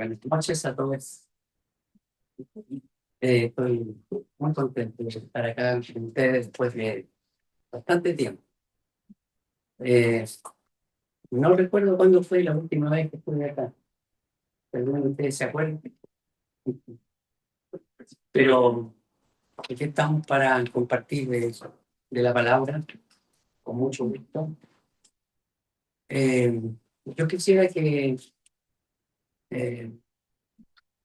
Buenas noches a todos. Estoy muy contento de estar acá con ustedes después de bastante tiempo. Eh, no recuerdo cuándo fue la última vez que estuve acá. Seguramente ustedes se acuerdan. Pero aquí estamos para compartir de la palabra con mucho gusto. Yo quisiera que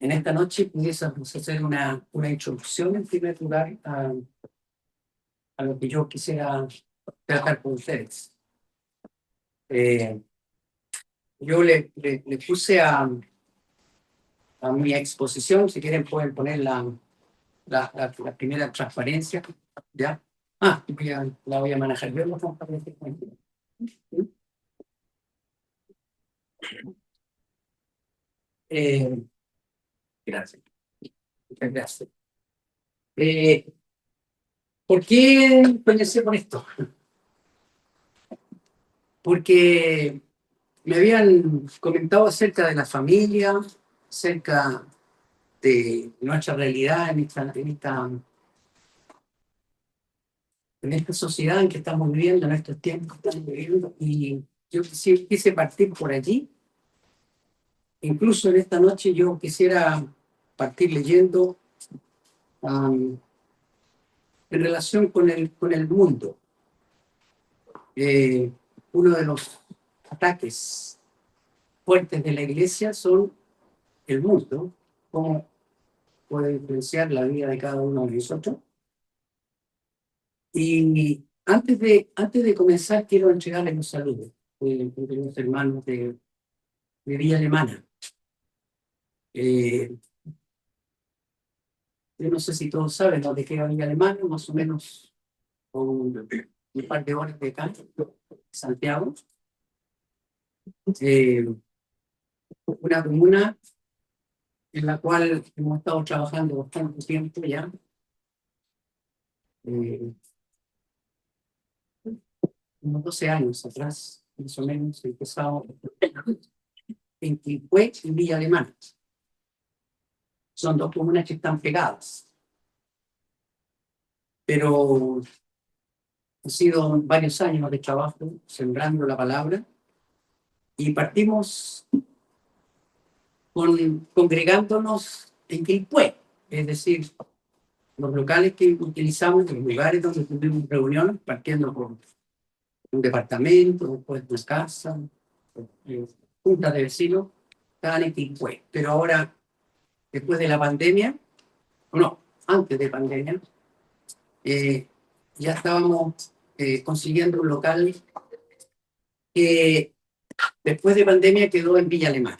en esta noche pudiésemos hacer una introducción en primer lugar a lo que yo quisiera tratar con ustedes. Yo le puse a mi exposición, si quieren pueden poner la primera transparencia, ¿ya? La voy a manejar yo, la transparencia. Eh, gracias, muchas gracias. ¿Por qué empecé con esto? Porque me habían comentado acerca de la familia, acerca de nuestra realidad en esta sociedad en que estamos viviendo, en estos tiempos que estamos viviendo, y yo quise partir por allí. Incluso en esta noche yo quisiera partir leyendo en relación con el mundo. Uno de los ataques fuertes de la iglesia son el mundo, cómo puede influenciar la vida de cada uno de nosotros. Y antes de comenzar, quiero entregarles un saludo de los hermanos de Villa Alemana. Yo no sé si todos saben dónde queda Villa Alemana, más o menos un par de horas de acá, Santiago. Una comuna en la cual hemos estado trabajando bastante tiempo ya. Unos 12 años atrás, más o menos, empezado en Quilpué y Villa Alemana. Son dos comunas que están pegadas. Pero han sido varios años de trabajo sembrando la palabra y partimos congregándonos en Quilpué, es decir, los locales que utilizamos, los lugares donde tuvimos reuniones, partiendo por un departamento, después una casa, juntas de vecinos, estaban en Quilpué. Pero ahora, después de la pandemia, no, antes de pandemia, ya estábamos consiguiendo un local que después de pandemia quedó en Villa Alemana.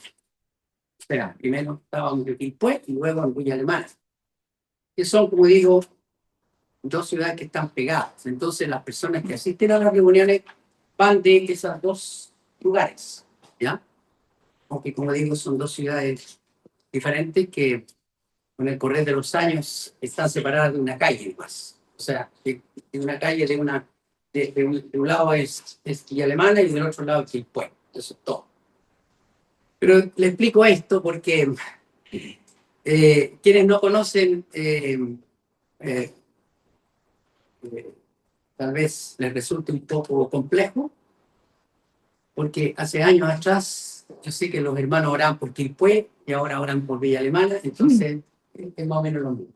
Espera, primero estábamos en Quilpué y luego en Villa Alemana, que son, como digo, dos ciudades que están pegadas. Entonces las personas que asisten a las reuniones van de esos dos lugares, ¿ya? Aunque, como digo, son dos ciudades diferentes que con el correr de los años están separadas de una calle más. O sea, de una calle de un lado es Villa Alemana y del otro lado es Quilpué. Eso es todo. Pero le explico esto porque quienes no conocen eh, tal vez les resulte un poco complejo, porque hace años atrás yo sé que los hermanos oraban por Quilpué y ahora oran por Villa Alemana, entonces es más o menos lo mismo.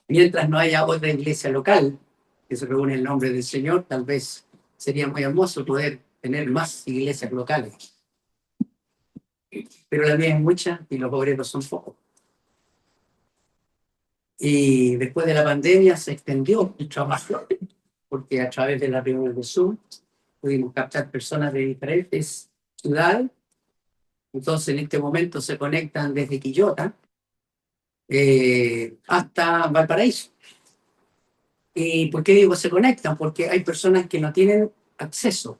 Mientras no haya otra iglesia local que se reúne en el nombre del Señor, tal vez sería muy hermoso poder tener más iglesias locales. Pero la mía es mucha y los obreros son pocos. Y después de la pandemia se extendió el trabajo, porque a través de la reunión de Zoom pudimos captar personas de diferentes ciudades. Entonces en este momento se conectan desde Quillota hasta Valparaíso. ¿Y por qué digo se conectan? Porque hay personas que no tienen acceso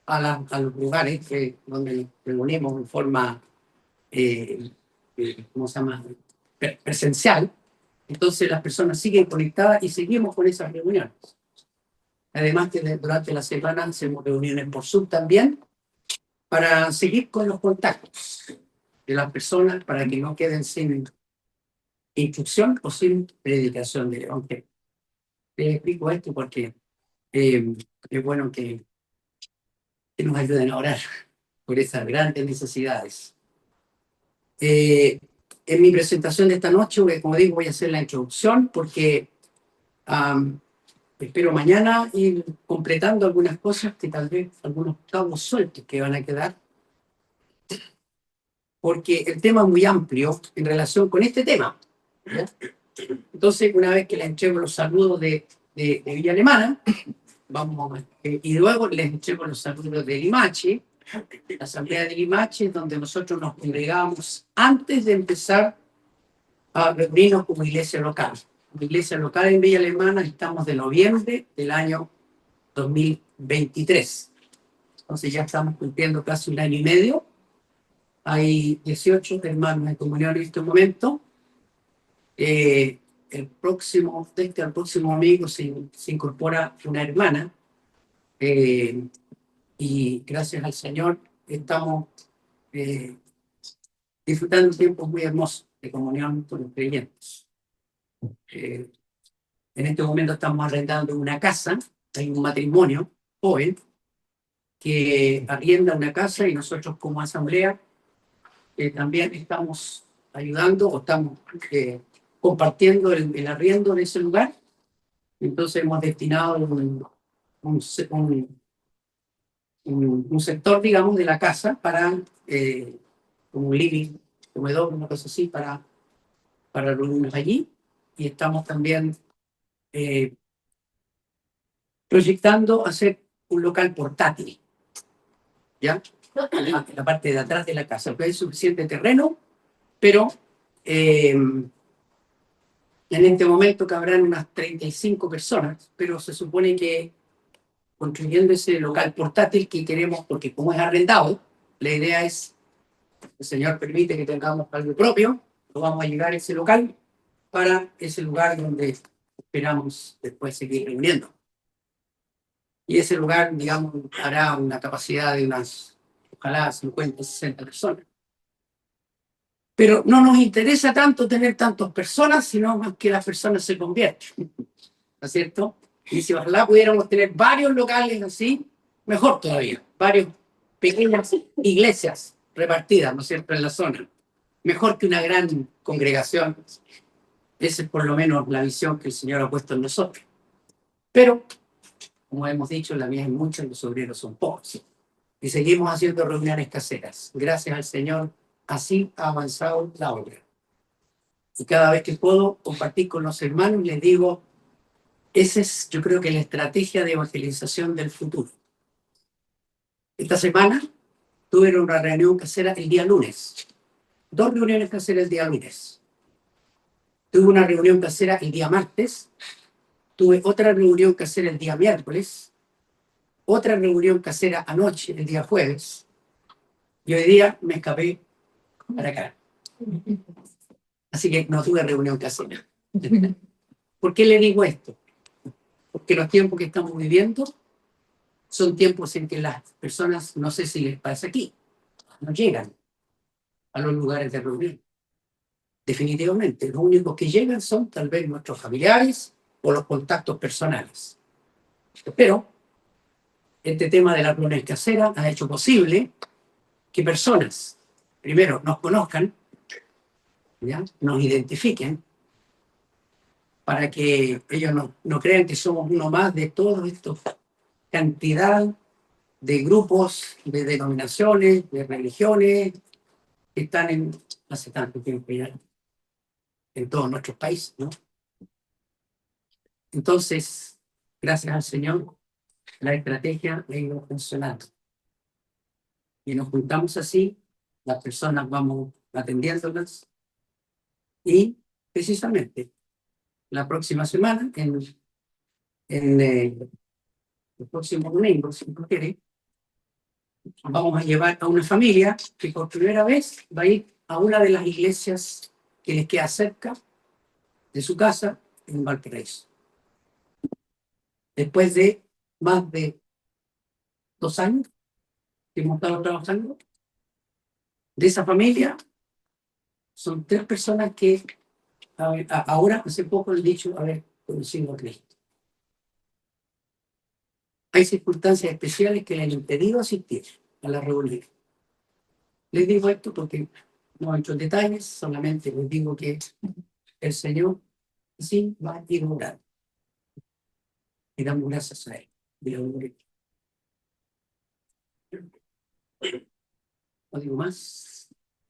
a los lugares donde nos reunimos en forma, ¿cómo se llama? Presencial. Entonces las personas siguen conectadas y seguimos con esas reuniones. Además que durante la semana hacemos reuniones por Zoom también para seguir con los contactos. de las personas para que no queden sin instrucción o sin predicación del Evangelio. Les explico esto porque es bueno que nos ayuden a orar por esas grandes necesidades. En mi presentación de esta noche, como digo, voy a hacer la introducción porque espero mañana ir completando algunas cosas que tal vez, algunos cabos sueltos que van a quedar, porque el tema es muy amplio en relación con este tema, ¿ya? Entonces, una vez que le entrego los saludos de Villa Alemana, y luego les entrego los saludos de Limache, la asamblea de Limache, donde nosotros nos congregamos antes de empezar a reunirnos como iglesia local. La iglesia local en Villa Alemana estamos de noviembre del año 2023. Entonces ya estamos cumpliendo casi un año y medio. Hay 18 hermanos de comunión en este momento. El próximo amigo se incorpora una hermana. Y gracias al Señor estamos disfrutando tiempos muy hermosos de comunión con los creyentes. En este momento estamos arrendando una casa, hay un matrimonio joven que arrienda una casa y nosotros como asamblea también estamos ayudando o estamos compartiendo el arriendo de ese lugar. Entonces hemos destinado un sector, digamos, de la casa para como un living, comedor, una cosa así, para reunirnos allí. Y estamos también proyectando hacer un local portátil, ¿ya? En la parte de atrás de la casa, porque hay suficiente terreno, pero en este momento cabrán unas 35 personas, pero se supone que construyendo ese local portátil que queremos, porque como es arrendado, la idea es, el Señor permite que tengamos algo propio, lo vamos a llegar a ese local para ese lugar donde esperamos después seguir reuniendo. Y ese lugar, digamos, hará una capacidad de unas, ojalá, 50, 60 personas. Pero no nos interesa tanto tener tantas personas, sino más que las personas se conviertan, ¿no es cierto? Y si ojalá pudiéramos tener varios locales así, mejor todavía, varias pequeñas iglesias repartidas, ¿no es cierto?, en la zona. Mejor que una gran congregación. Esa es por lo menos la visión que el Señor ha puesto en nosotros. Pero, como hemos dicho, la mía es mucha y los obreros son pocos. Y seguimos haciendo reuniones caseras. Gracias al Señor, así ha avanzado la obra. Y cada vez que puedo compartir con los hermanos, les digo, esa es, yo creo que la estrategia de evangelización del futuro. Esta semana tuve una reunión casera el día lunes. 2 reuniones caseras el día lunes. Tuve una reunión casera el día martes. Tuve otra reunión casera el día miércoles. Otra reunión casera anoche, el día jueves. Y hoy día me escapé para acá. Así que no tuve reunión casera. ¿Por qué le digo esto? Porque los tiempos que estamos viviendo son tiempos en que las personas, no sé si les pasa aquí, no llegan a los lugares de reunión. Definitivamente, los únicos que llegan son tal vez nuestros familiares o los contactos personales. Pero este tema de la reunión casera ha hecho posible que personas, primero, nos conozcan, ¿ya?, nos identifiquen, para que ellos no crean que somos uno más de todos estos cantidad de grupos, de denominaciones, de religiones que están hace tanto tiempo ya en todos nuestros países, ¿no? Entonces, gracias al Señor, la estrategia ha ido funcionando. Y nos juntamos así, las personas vamos atendiéndolas y precisamente la próxima semana, el próximo domingo, si no quiere, vamos a llevar a una familia que por primera vez va a ir a una de las iglesias que les queda cerca de su casa en Valparaíso. Después de más de 2 años que hemos estado trabajando, de esa familia son tres personas que ahora, hace poco, han dicho haber conocido a Cristo. Hay circunstancias especiales que le han impedido asistir a la reunión. Les digo esto porque no entro en detalles, solamente les digo que el Señor sí va a ignorar. Y damos gracias a Él. No digo más.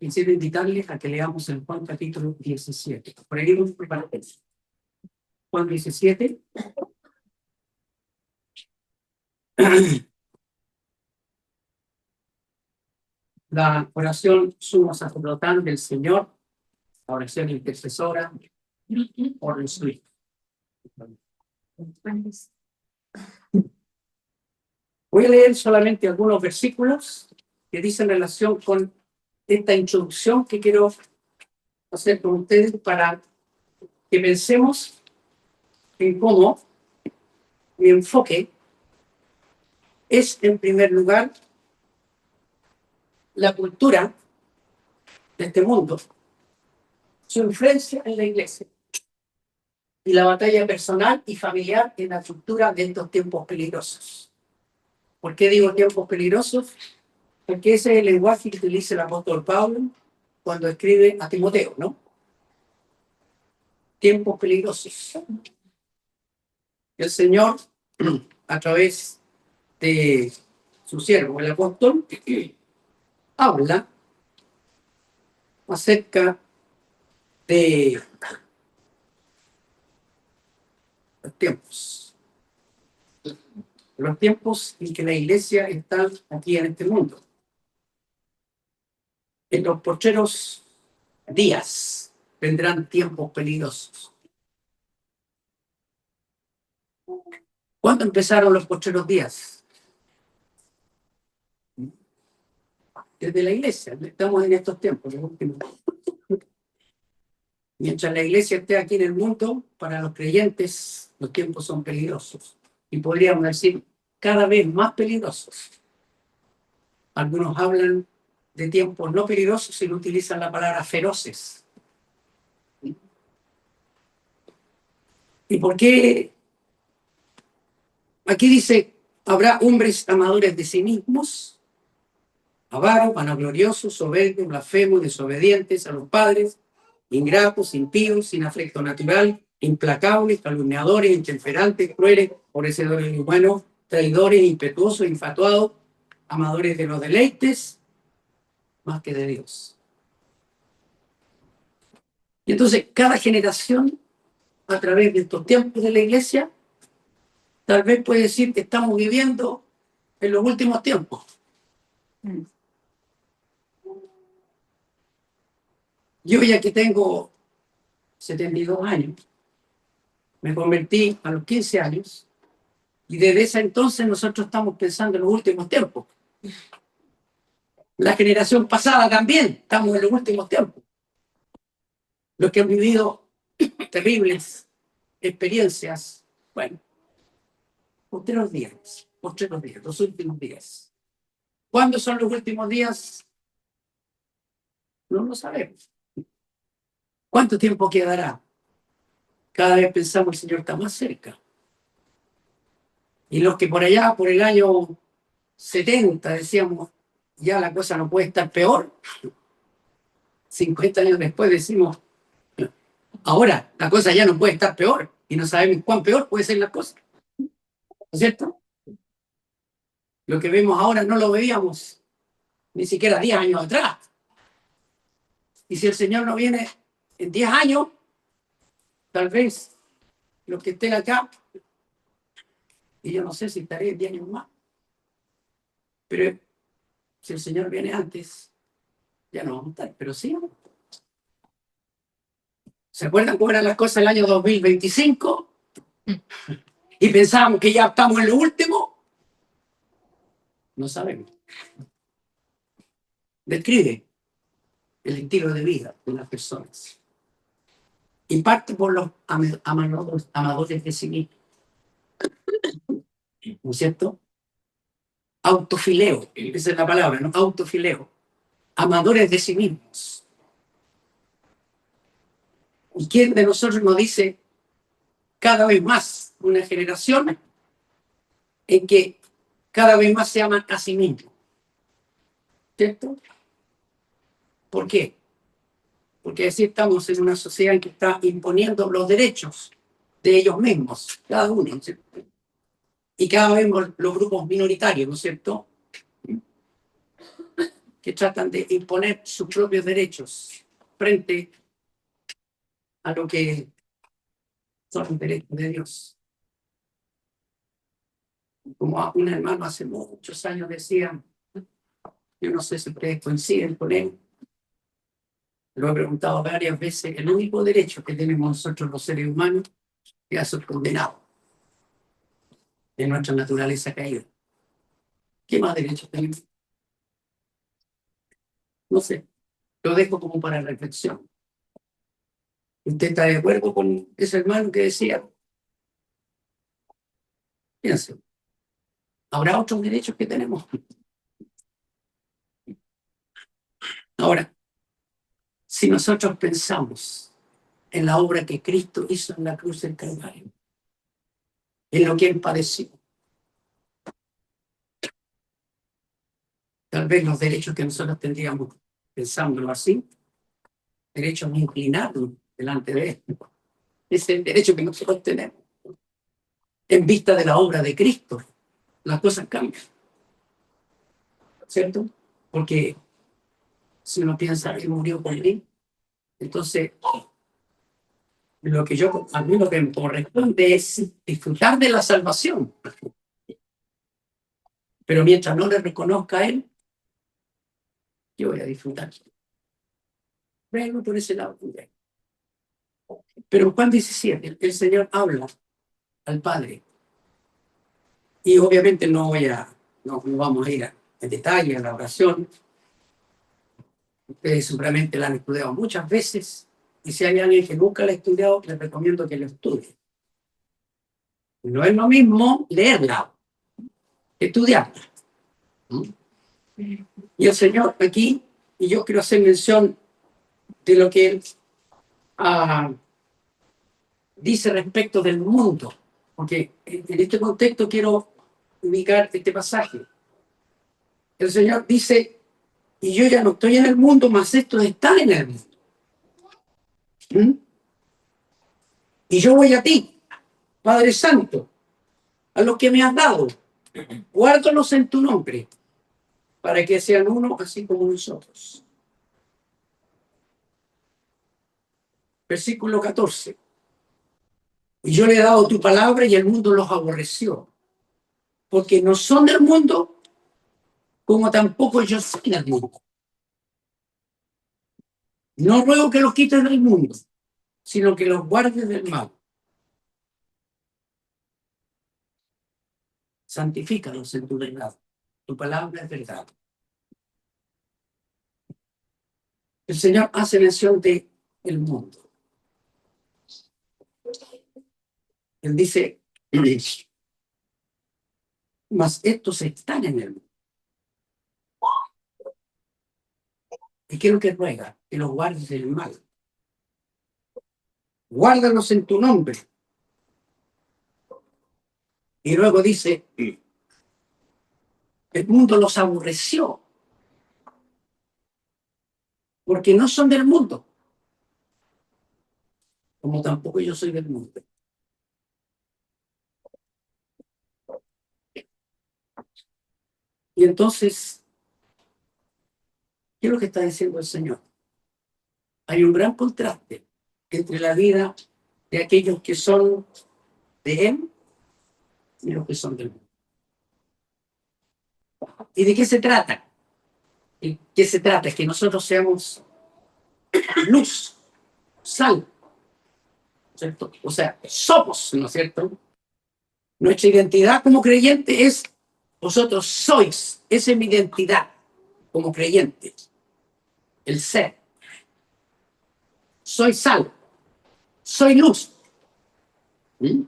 Quisiera invitarles a que leamos en Juan capítulo 17. Por ahí vamos preparando. Juan 17. La oración sumo sacerdotal del Señor, la oración intercesora por el Suyo. Voy a leer solamente algunos versículos que dicen relación con esta introducción que quiero hacer con ustedes para que pensemos en cómo mi enfoque es, en primer lugar, la cultura de este mundo, su influencia en la iglesia y la batalla personal y familiar en la cultura de estos tiempos peligrosos. ¿Por qué digo tiempos peligrosos? Porque ese es el lenguaje que utiliza el apóstol Pablo cuando escribe a Timoteo, ¿no? Tiempos peligrosos. El Señor, a través de su siervo, el apóstol, habla acerca de los tiempos en que la iglesia está aquí en este mundo. En los postreros días vendrán tiempos peligrosos. ¿Cuándo empezaron los postreros días? Desde la iglesia. Estamos en estos tiempos. Mientras la iglesia esté aquí en el mundo, para los creyentes los tiempos son peligrosos. Y podríamos decir cada vez más peligrosos. Algunos hablan de tiempos no peligrosos si no utilizan la palabra feroces. ¿Y por qué? Aquí dice, habrá hombres amadores de sí mismos, avaros, vanagloriosos, soberbios, blasfemos, desobedientes a los padres, ingratos, impíos, sin afecto natural, implacables, calumniadores, intemperantes, crueles, aborrecedores de humanos, traidores, impetuosos, infatuados, amadores de los deleites, más que de Dios. Y entonces, cada generación, a través de estos tiempos de la iglesia, tal vez puede decir que estamos viviendo en los últimos tiempos. Yo ya que tengo 72 años, me convertí a los 15 años y desde ese entonces nosotros estamos pensando en los últimos tiempos. La generación pasada también estamos en los últimos tiempos. Los que han vivido terribles experiencias, bueno, postreros días, los últimos días. ¿Cuándo son los últimos días? No lo sabemos. ¿Cuánto tiempo quedará? Cada vez pensamos el Señor está más cerca. Y los que por allá, por el año 70, decíamos, ya la cosa no puede estar peor. 50 años después decimos, ahora la cosa ya no puede estar peor. Y no sabemos cuán peor puede ser la cosa. ¿No es cierto? Lo que vemos ahora no lo veíamos ni siquiera 10 años atrás. Y si el Señor no viene en 10 años, tal vez los que estén acá, y yo no sé si estaré 10 años más, pero si el Señor viene antes, ya no vamos a estar, pero sí. ¿Se acuerdan cómo eran las cosas el año 2025? Y pensábamos que ya estamos en lo último. No sabemos. Describe el estilo de vida de las personas. Y parte por los amadores de sí mismos. ¿No es cierto? Autofileo, esa es la palabra, ¿no? Autofileo. Amadores de sí mismos. ¿Y quién de nosotros nos dice cada vez más una generación en que cada vez más se aman a sí mismos? ¿Cierto? ¿Por qué? Porque así estamos en una sociedad en que está imponiendo los derechos de ellos mismos, cada uno, ¿cierto? Y cada vez los grupos minoritarios, ¿no es cierto?, que tratan de imponer sus propios derechos frente a lo que son los derechos de Dios. Como un hermano hace muchos años decía, yo no sé si ustedes coinciden con él, lo he preguntado varias veces, el único derecho que tenemos nosotros los seres humanos es a ser condenados de nuestra naturaleza caída. ¿Qué más derechos tenemos? No sé, lo dejo como para reflexión. ¿Usted está de acuerdo con ese hermano que decía? Fíjense, ¿habrá otros derechos que tenemos? Ahora, si nosotros pensamos en la obra que Cristo hizo en la cruz del Calvario, en lo que Él padeció, tal vez los derechos que nosotros tendríamos, pensándolo así, derechos de inclinarnos delante de Él, es el derecho que nosotros tenemos. En vista de la obra de Cristo, las cosas cambian, ¿cierto? Porque si uno piensa que murió por mí, entonces a mí lo que me corresponde es disfrutar de la salvación. Pero mientras no le reconozca a Él, yo voy a disfrutar. Vengo por ese lado. Pero en Juan 17, el Señor habla al Padre. Y obviamente no vamos a ir en detalle a la oración. Ustedes seguramente la han estudiado muchas veces. Y si hay alguien que nunca la ha estudiado, les recomiendo que la estudie. No es lo mismo leerla, estudiarla. Y el Señor aquí, y yo quiero hacer mención de lo que Él dice respecto del mundo, porque en este contexto quiero ubicar este pasaje. El Señor dice, y yo ya no estoy en el mundo, mas estos están en el mundo. ¿Mm? Y yo voy a ti, Padre Santo, a los que me has dado, guárdalos en tu nombre, para que sean uno así como nosotros. Versículo 14. Y yo le he dado tu palabra y el mundo los aborreció, porque no son del mundo, como tampoco yo soy del mundo. No ruego que los quites del mundo, sino que los guardes del mal. Santifícalos en tu verdad. Tu palabra es verdad. El Señor hace mención de el mundo. Él dice, mas estos están en el mundo. ¿Y qué es lo que ruega? Que los guardes del mal. Guárdalos en tu nombre. Y luego dice, el mundo los aborreció, porque no son del mundo, como tampoco yo soy del mundo. Y entonces, ¿qué es lo que está diciendo el Señor? Hay un gran contraste entre la vida de aquellos que son de Él y los que son del mundo. ¿Y de qué se trata? ¿Y qué se trata? Es que nosotros seamos luz, sal, ¿cierto? O sea, somos, ¿no es cierto? Nuestra identidad como creyente es, vosotros sois, esa es mi identidad como creyente, el ser. Soy sal, soy luz. ¿Mm?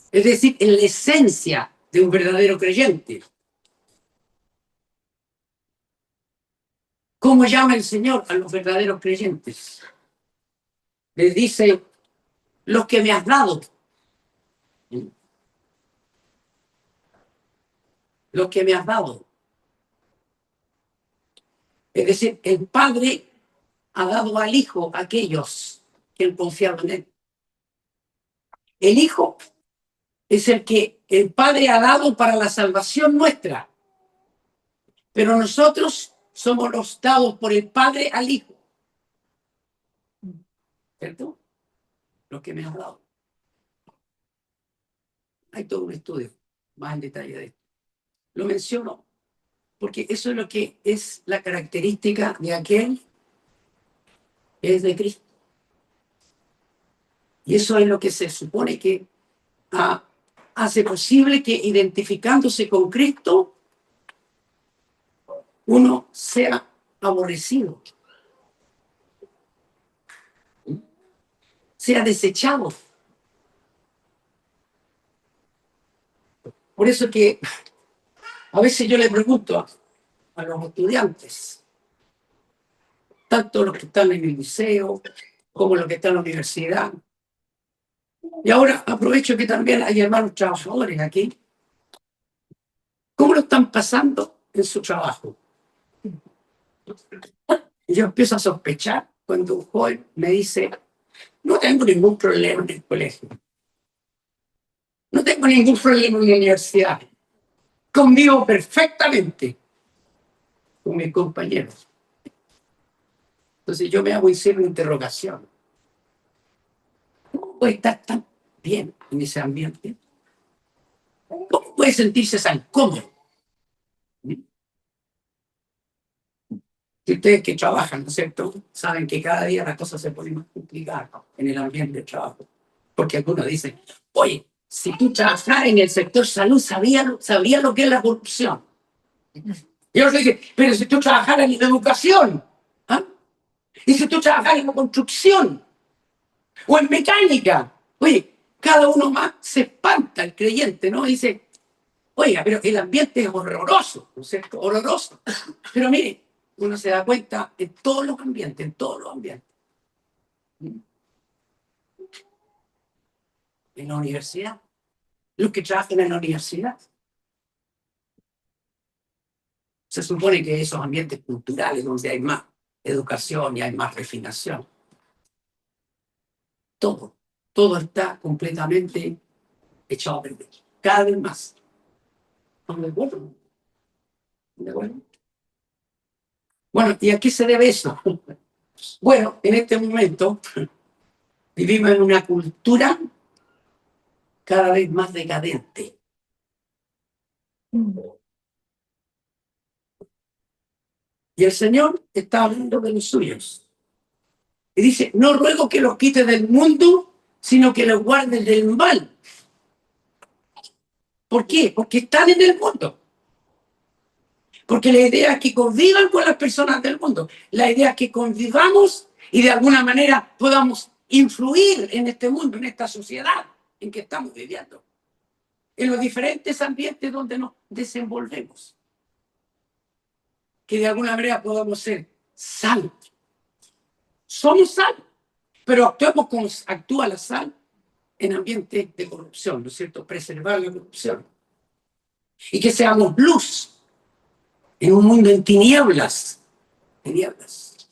Es decir, en la esencia de un verdadero creyente. ¿Cómo llama el Señor a los verdaderos creyentes? les dice, los que me has dado. Los que me has dado. Es decir, el Padre ha dado al Hijo a aquellos que han confiado en Él. El Hijo es el que el Padre ha dado para la salvación nuestra. Pero nosotros somos los dados por el Padre al Hijo. ¿Cierto? Lo que me has dado. Hay todo un estudio más en detalle de esto. Lo menciono porque eso es lo que es la característica de aquel que es de Cristo. Y eso es lo que se supone que hace posible que identificándose con Cristo uno sea aborrecido, sea desechado. Por eso que a veces yo le pregunto a los estudiantes, tanto los que están en el liceo como los que están en la universidad, y ahora aprovecho que también hay hermanos trabajadores aquí, ¿cómo lo están pasando en su trabajo? Y yo empiezo a sospechar cuando un joven me dice, no tengo ningún problema en el colegio, no tengo ningún problema en la universidad, convivo perfectamente con mis compañeros. Entonces yo me hago en serio una interrogación. ¿Cómo puede estar tan bien en ese ambiente? ¿Cómo puede sentirse tan cómodo? Si ustedes que trabajan, ¿no es cierto?, saben que cada día las cosas se ponen más complicadas en el ambiente de trabajo. Porque algunos dicen, oye, si tú trabajas en el sector salud, sabría lo que es la corrupción. Y otros dicen, pero si tú trabajaras en la educación, ¿ah? Y si tú trabajas en la construcción o en mecánica, oye, cada uno más se espanta el creyente, ¿no? Dice, oiga, pero el ambiente es horroroso, ¿no es cierto? Horroroso. Pero mire, uno se da cuenta en todos los ambientes, en todos los ambientes. En la universidad, los que trabajan en la universidad. Se supone que esos ambientes culturales donde hay más educación y hay más refinación. Todo está completamente echado a perder. Cada vez más. ¿Están de acuerdo? ¿De acuerdo? Bueno, ¿y a qué se debe eso? Bueno, en este momento vivimos en una cultura cada vez más decadente. Y el Señor está hablando de los suyos. Y dice, no ruego que los quites del mundo, sino que los guardes del mal. ¿Por qué? Porque están en el mundo. Porque la idea es que convivan con las personas del mundo. La idea es que convivamos y de alguna manera podamos influir en este mundo, en esta sociedad en que estamos viviendo. En los diferentes ambientes donde nos desenvolvemos. Que de alguna manera podamos ser sal. Somos sal, pero actuamos como actúa la sal en ambientes de corrupción, ¿no es cierto? Preservar la corrupción. Y que seamos luz en un mundo en tinieblas. Tinieblas.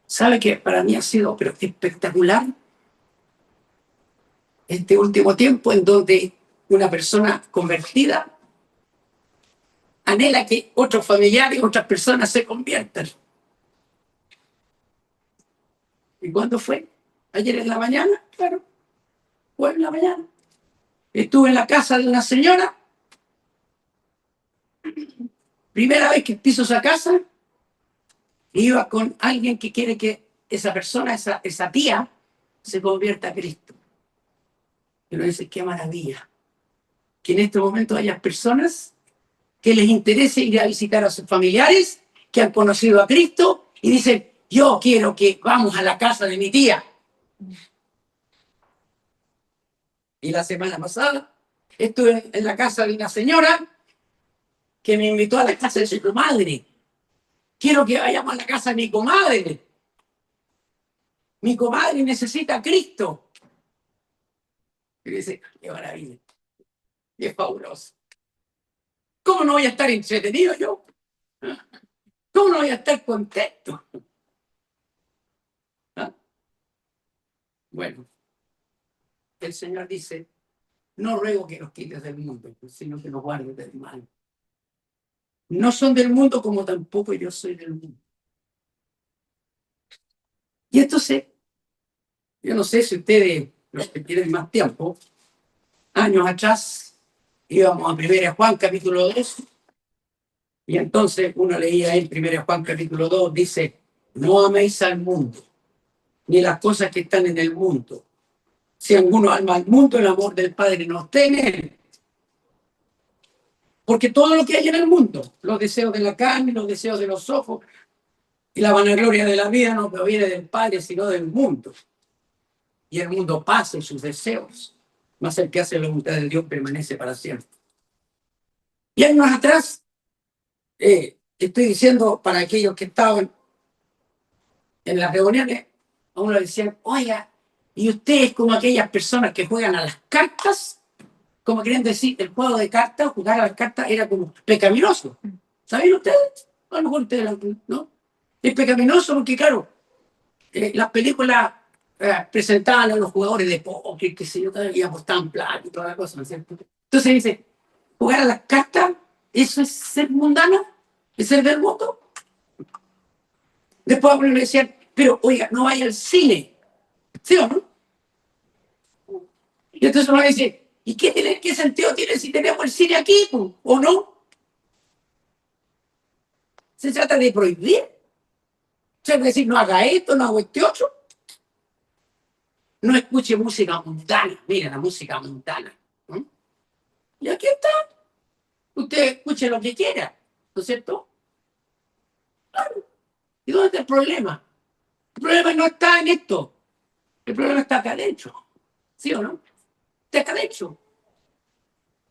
¿Sabe que para mí ha sido pero espectacular este último tiempo en donde una persona convertida anhela que otros familiares, otras personas se conviertan? ¿Y cuándo fue? ¿Ayer en la mañana? Claro, fue en la mañana. Estuve en la casa de una señora, primera vez que piso esa casa, iba con alguien que quiere que esa persona, esa tía, se convierta a Cristo. Pero dice, qué maravilla, que en este momento haya personas que les interese ir a visitar a sus familiares que han conocido a Cristo y dicen, yo quiero que vamos a la casa de mi tía. Y la semana pasada estuve en la casa de una señora que me invitó a la casa de su comadre. Quiero que vayamos a la casa de mi comadre. Mi comadre necesita a Cristo. Y dice, qué maravilla, qué fabuloso. ¿Cómo no voy a estar entretenido yo? ¿Cómo no voy a estar contento? ¿Ah? Bueno, el Señor dice, no ruego que los quites del mundo, sino que los guardes del mal. No son del mundo como tampoco yo soy del mundo. Y entonces, yo no sé si ustedes, los que tienen más tiempo, años atrás, íbamos a 1 Juan capítulo 2, y entonces uno leía en 1 Juan capítulo 2, dice, no améis al mundo, ni las cosas que están en el mundo. Si alguno ama al mundo, el amor del Padre no está en él. Porque todo lo que hay en el mundo, los deseos de la carne, los deseos de los ojos y la vanagloria de la vida no proviene del Padre, sino del mundo. Y el mundo pasa en sus deseos, mas el que hace la voluntad de Dios permanece para siempre. Y años atrás, estoy diciendo para aquellos que estaban en las reuniones, a uno le decían, oiga, ¿y usted es como aquellas personas que juegan a las cartas? Como querían decir, el juego de cartas, jugar a las cartas era como pecaminoso. ¿Saben ustedes? A lo mejor ustedes, ¿no? Es pecaminoso porque, claro, las películas presentaban a los jugadores de póker, que se yo, y apostaban plata y toda la cosa, ¿no es cierto? Entonces dice, jugar a las cartas, ¿eso es ser mundano? ¿Es ser del mundo? Después a uno le decían, pero oiga, no vaya al cine, ¿sí o no? Y entonces uno dice, ¿y qué sentido tiene si tenemos el cine aquí, o no? Se trata de prohibir. Se trata de decir, no haga esto, no haga este otro. No escuche música mundana. Mira la música mundana. ¿No? Y aquí está. Usted escuche lo que quiera. ¿No es cierto? Claro. ¿Y dónde está el problema? El problema no está en esto. El problema está acá adentro. ¿Sí o no? Está acá adentro.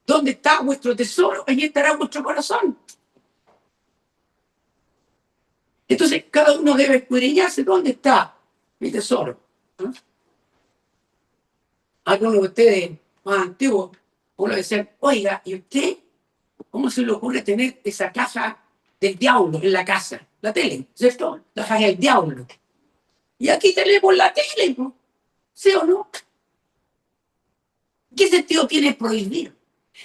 ¿Dónde está vuestro tesoro? Allí estará vuestro corazón. Entonces, cada uno debe escudriñarse dónde está mi tesoro. ¿No? Algunos de ustedes más antiguos, uno decía, oiga, ¿y usted cómo se le ocurre tener esa caja del diablo en la casa? La tele, ¿cierto? La caja del diablo. Y aquí tenemos la tele, ¿no? ¿Sí o no? ¿Qué sentido tiene prohibir?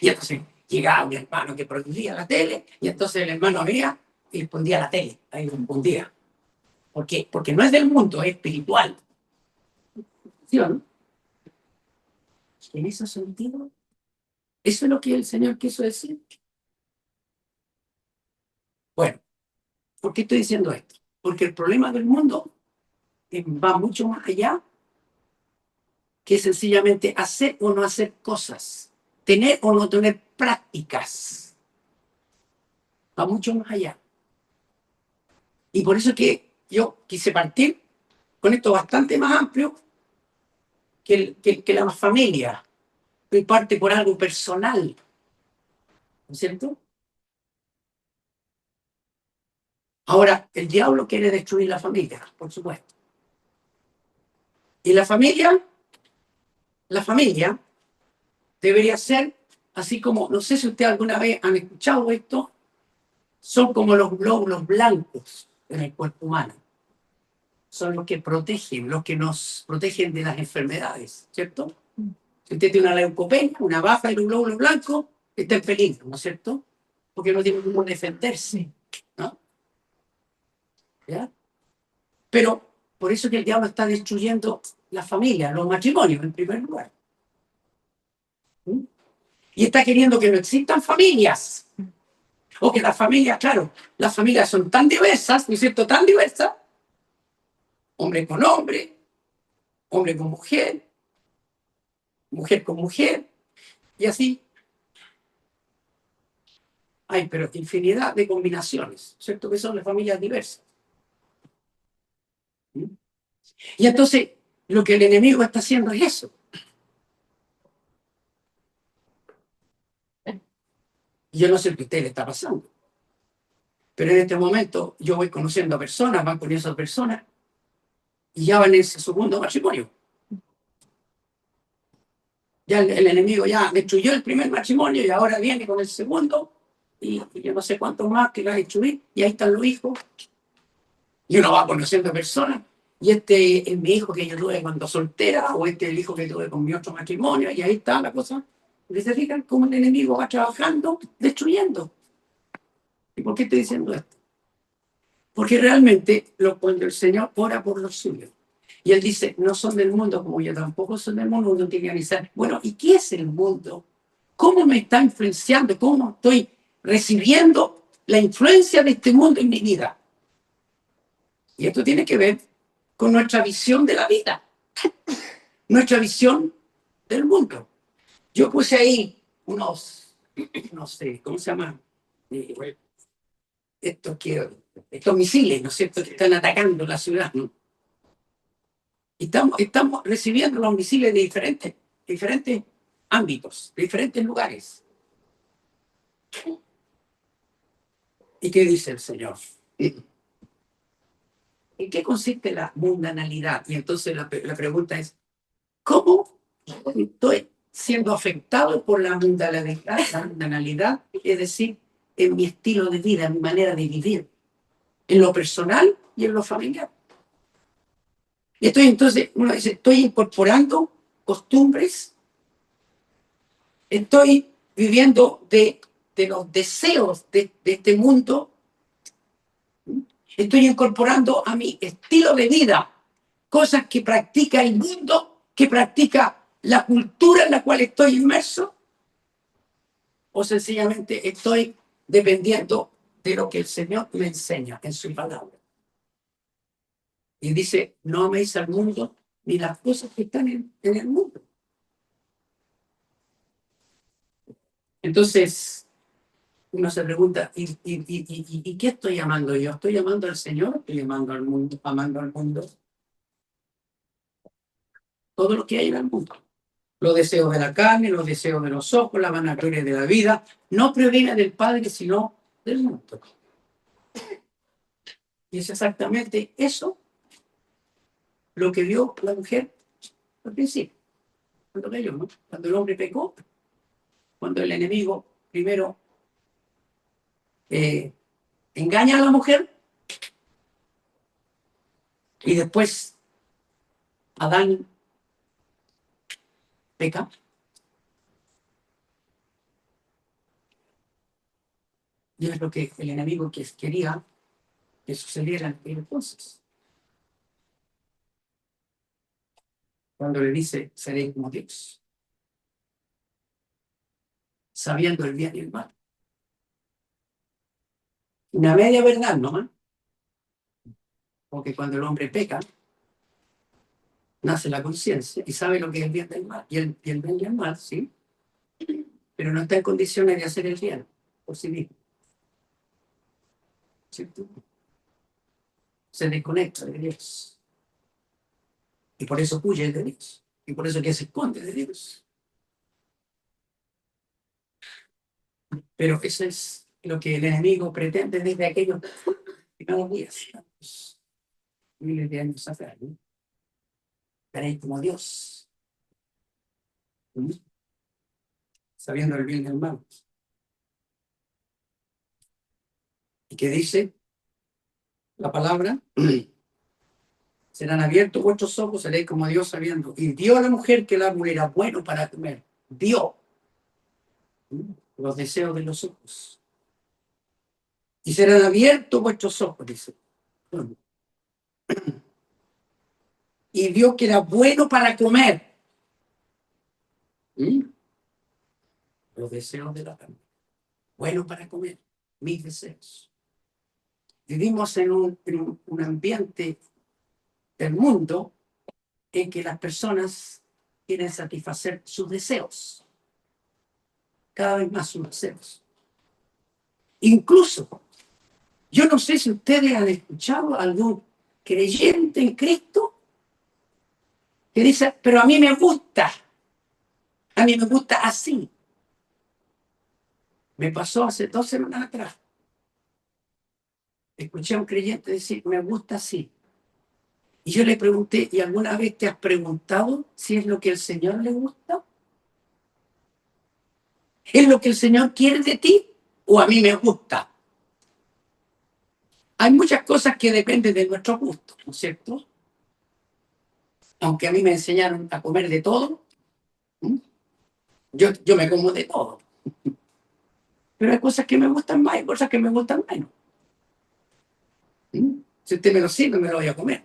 Y entonces llegaba un hermano que prohibía la tele, y entonces el hermano venía y respondía a la tele, ahí respondía. ¿Por qué? Porque no es del mundo, es espiritual. ¿Sí o no? En ese sentido, eso es lo que el Señor quiso decir. Bueno, ¿por qué estoy diciendo esto? Porque el problema del mundo va mucho más allá que sencillamente hacer o no hacer cosas, tener o no tener prácticas. Va mucho más allá. Y por eso es que yo quise partir con esto bastante más amplio que la familia, que parte por algo personal, ¿no es cierto? Ahora, el diablo quiere destruir la familia, por supuesto. Y la familia debería ser, así como, no sé si ustedes alguna vez han escuchado esto, son como los glóbulos blancos en el cuerpo humano. Son los que protegen, los que nos protegen de las enfermedades, ¿cierto? Si usted tiene una leucopenia, una baja de los glóbulos blancos, está en peligro, ¿no es cierto? Porque no tiene cómo defenderse, ¿no? ¿Ya? Pero por eso que el diablo está destruyendo la familia, los matrimonios en primer lugar. ¿Mm? Y está queriendo que no existan familias. O que las familias, claro, las familias son tan diversas, ¿no es cierto? Tan diversas, hombre con hombre, hombre con mujer, mujer con mujer, y así hay, pero infinidad de combinaciones, ¿cierto? Que son las familias diversas. ¿Mm? Y entonces, lo que el enemigo está haciendo es eso. Y yo no sé qué a usted le está pasando, pero en este momento yo voy conociendo a personas, van conociendo a personas, y ya van en su segundo matrimonio. Ya el enemigo ya destruyó el primer matrimonio y ahora viene con el segundo y yo no sé cuántos más que va a destruir y ahí están los hijos y uno va conociendo personas y este es mi hijo que yo tuve cuando soltera o este es el hijo que tuve con mi otro matrimonio y ahí está la cosa. ¿Y se fijan cómo el enemigo va trabajando, destruyendo? ¿Y por qué estoy diciendo esto? Porque realmente cuando el Señor ora por los suyos y Él dice, no son del mundo como yo tampoco soy del mundo, uno tiene que avisar, bueno, ¿y qué es el mundo? ¿Cómo me está influenciando? ¿Cómo estoy recibiendo la influencia de este mundo en mi vida? Y esto tiene que ver con nuestra visión de la vida, nuestra visión del mundo. Yo puse ahí unos, no sé, ¿cómo se llama? Estos misiles, ¿no es cierto?, que están atacando la ciudad, ¿no? Y estamos recibiendo los misiles de diferentes ámbitos, de diferentes lugares. ¿Y qué dice el Señor? ¿En qué consiste la mundanalidad? Y entonces la pregunta es, ¿cómo estoy siendo afectado por la mundanalidad? La mundanalidad, es decir, en mi estilo de vida, en mi manera de vivir, en lo personal y en lo familiar. Y entonces, uno dice, estoy incorporando costumbres, estoy viviendo de los deseos de este mundo, estoy incorporando a mi estilo de vida cosas que practica el mundo, que practica la cultura en la cual estoy inmerso, o sencillamente estoy dependiendo de lo que el Señor me enseña en su palabra. Y dice, no améis al mundo ni las cosas que están en el mundo. Entonces, uno se pregunta, ¿y qué estoy amando yo? ¿Estoy amando al Señor? ¿Estoy amando al mundo? ¿Amando al mundo? Todo lo que hay en el mundo. Los deseos de la carne, los deseos de los ojos, la vanagloria de la vida, no proviene del Padre, sino del mundo. Y es exactamente eso lo que vio la mujer al principio, cuando cayó, ¿no? Cuando el hombre pecó, cuando el enemigo primero engaña a la mujer y después Adán peca. Y es lo que el enemigo quería que sucediera entonces. Cuando le dice, seré como Dios, sabiendo el bien y el mal. Una media verdad, ¿no? Porque cuando el hombre peca, nace la conciencia y sabe lo que es el bien del mal. Y el bien y el mal, sí, pero no está en condiciones de hacer el bien por sí mismo. ¿Cierto? Se desconecta de Dios. Y por eso huye de Dios. Y por eso que se esconde de Dios. Pero eso es lo que el enemigo pretende desde aquellos primeros días, miles de años atrás, ¿no? Veréis como Dios, ¿sí? Sabiendo el bien y el mal. ¿Y qué dice la palabra? Serán abiertos vuestros ojos, seréis como Dios sabiendo. Y dio a la mujer que el árbol era bueno para comer. Dio, ¿sí?, los deseos de los ojos. Y serán abiertos vuestros ojos, dice. Y vio que era bueno para comer. ¿Sí? Los deseos de la carne. Bueno para comer. Mis deseos. Vivimos en un ambiente del mundo en que las personas quieren satisfacer sus deseos. Cada vez más sus deseos. Incluso, yo no sé si ustedes han escuchado a algún creyente en Cristo que dice, pero a mí me gusta así. Me pasó hace 2 semanas atrás. Escuché a un creyente decir, me gusta así. Y yo le pregunté, ¿y alguna vez te has preguntado si es lo que al Señor le gusta? ¿Es lo que el Señor quiere de ti o a mí me gusta? Hay muchas cosas que dependen de nuestro gusto, ¿no es cierto? Aunque a mí me enseñaron a comer de todo, ¿m? yo me como de todo. Pero hay cosas que me gustan más y cosas que me gustan menos. ¿M? Si usted me lo sirve, me lo voy a comer.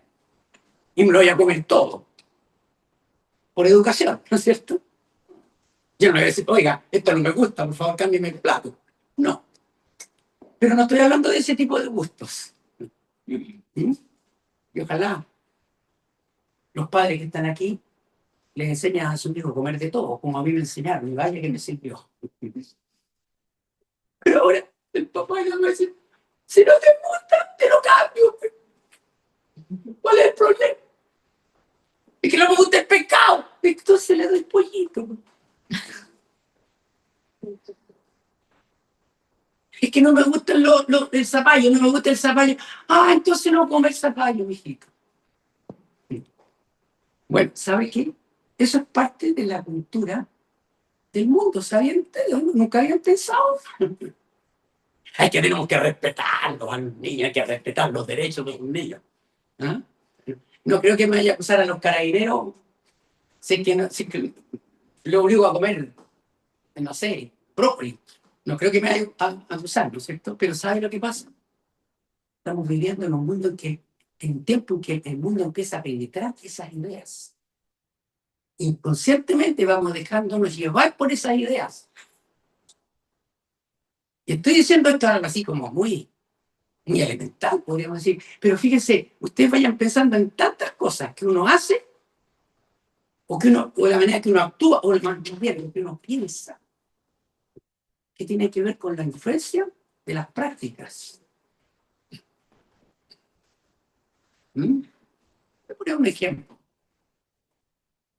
Y me lo voy a comer todo. Por educación, ¿no es cierto? Yo no voy a decir, oiga, esto no me gusta, por favor, cámbiame el plato. No. Pero no estoy hablando de ese tipo de gustos. ¿M? Y ojalá los padres que están aquí les enseñan a sus hijos a comer de todo, como a mí me enseñaron, y vaya que me sirvió. Pero ahora el papá ya me dice, si no te gusta, te lo cambio. ¿Cuál es el problema? Es que no me gusta el pescado. Entonces le doy pollito. Es que no me gusta el zapallo, no me gusta el zapallo. Ah, entonces no come el zapallo, mijito. Bueno, ¿sabe qué? Eso es parte de la cultura del mundo, ¿sabían ustedes? Nunca habían pensado. Hay que tenemos que respetarlos a los niños, hay que respetar los derechos de los niños. ¿Ah? No creo que me vaya a acusar a los carabineros si es que lo obligo a comer, no sé, brócoli. No creo que me vaya a acusar, ¿no es cierto? Pero ¿sabe lo que pasa? Estamos viviendo en un mundo en un tiempo en que el mundo empieza a penetrar esas ideas. Inconscientemente vamos dejándonos llevar por esas ideas. Y estoy diciendo esto algo así como muy elemental, podríamos decir. Pero fíjense, ustedes vayan pensando en tantas cosas que uno hace, o la manera que uno actúa, o más bien lo que uno piensa, que tiene que ver con la influencia de las prácticas. ¿Mm? Voy a poner un ejemplo.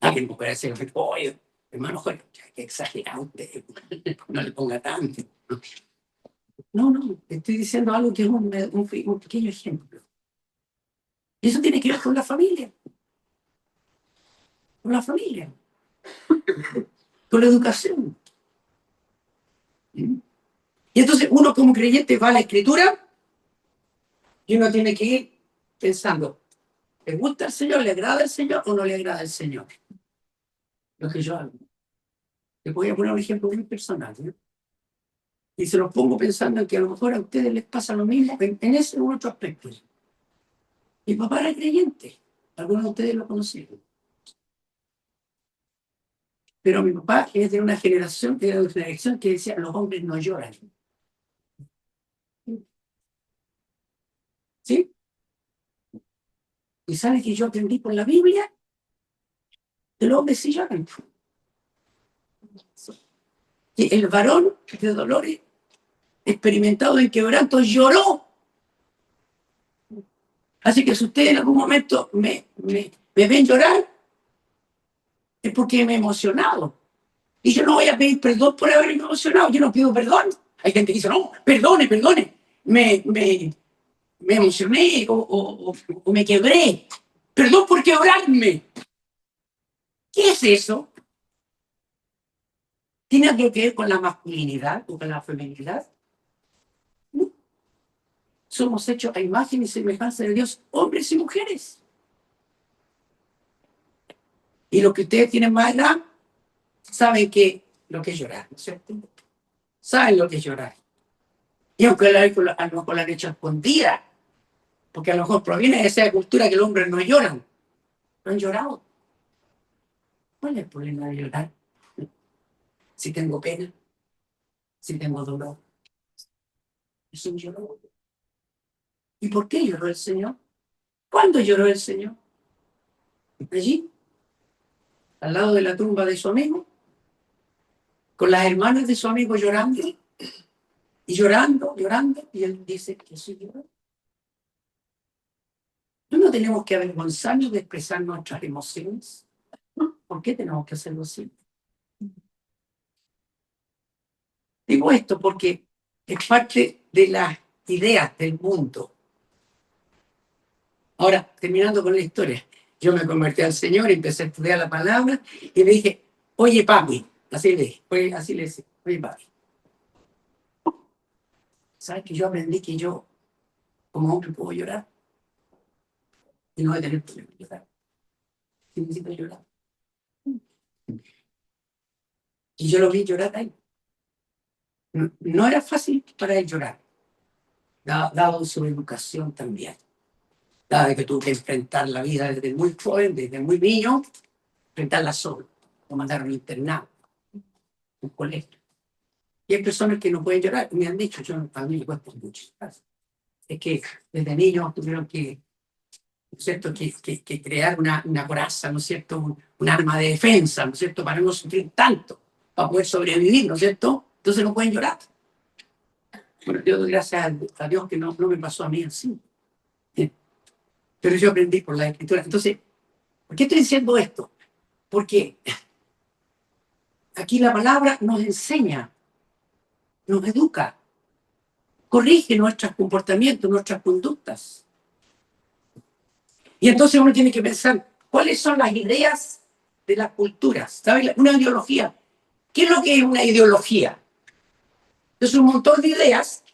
Alguien me puede decir, oye, hermano Jorge, que exagerado usted, no le ponga tanto. No, no, estoy diciendo algo que es un pequeño ejemplo. Y eso tiene que ver con la familia, con la educación. ¿Mm? Y entonces uno como creyente va a la escritura y uno tiene que ir pensando, ¿le gusta al Señor, le agrada al Señor o no le agrada al Señor? Lo que yo hago. Les voy a poner un ejemplo muy personal, ¿no? Y se los pongo pensando en que a lo mejor a ustedes les pasa lo mismo en ese u otro aspecto. Mi papá era creyente, algunos de ustedes lo conocieron. Pero mi papá es de una generación que decía, los hombres no lloran. ¿Sí? Y sabe que yo aprendí por la Biblia que los hombres sí lloran. Que el varón de dolores experimentado en quebranto lloró. Así que si ustedes en algún momento me ven llorar, es porque me he emocionado. Y yo no voy a pedir perdón por haberme emocionado, yo no pido perdón. Hay gente que dice, no, perdone, perdone. Me, me, me emocioné o me quebré. Perdón por quebrarme. ¿Qué es eso? ¿Tiene algo que ver con la masculinidad o con la feminidad? No. Somos hechos a imagen y semejanza de Dios, hombres y mujeres. Y lo que ustedes tienen más edad, saben que lo que es llorar, ¿no es cierto? Saben lo que es llorar. Y aunque a lo mejor la han hecho escondida, porque a lo mejor proviene de esa cultura que los hombres no lloran. No han llorado. ¿Cuál es el problema de llorar? Si tengo pena, si tengo dolor. Eso lloró. ¿Y por qué lloró el Señor? ¿Cuándo lloró el Señor? Allí, al lado de la tumba de su amigo, con las hermanas de su amigo llorando, y llorando, llorando, y él dice que sí lloró. No tenemos que avergonzarnos de expresar nuestras emociones. ¿Por qué tenemos que hacerlo así? Digo esto porque es parte de las ideas del mundo. Ahora, terminando con la historia, yo me convertí al Señor, empecé a estudiar la palabra y le dije, oye papi, así le dije, así le decía, oye papi, ¿sabes que yo aprendí que yo como hombre puedo llorar y no voy a tener problema de llorar? Si necesito llorar. Y yo lo vi llorar ahí. No, no era fácil para él llorar, dado su educación también, dado que tuvo que enfrentar la vida desde muy joven, desde muy niño, enfrentarla solo, lo mandaron a internado, un colegio. Y hay personas que no pueden llorar, me han dicho, yo, a mí me cuesta mucho. Es que desde niños tuvieron que, ¿no es cierto?, que crear una coraza, ¿no es cierto?, un arma de defensa, ¿no es cierto?, para no sufrir tanto, para poder sobrevivir, ¿no es cierto? Entonces no pueden llorar. Bueno, yo doy gracias a Dios que no me pasó a mí así. Pero yo aprendí por la escritura. Entonces, ¿por qué estoy diciendo esto? Porque aquí la palabra nos enseña, nos educa, corrige nuestros comportamientos, nuestras conductas. Y entonces uno tiene que pensar, ¿cuáles son las ideas de las culturas? ¿Sabes? Una ideología. ¿Qué es lo que es una ideología? Es un montón de ideas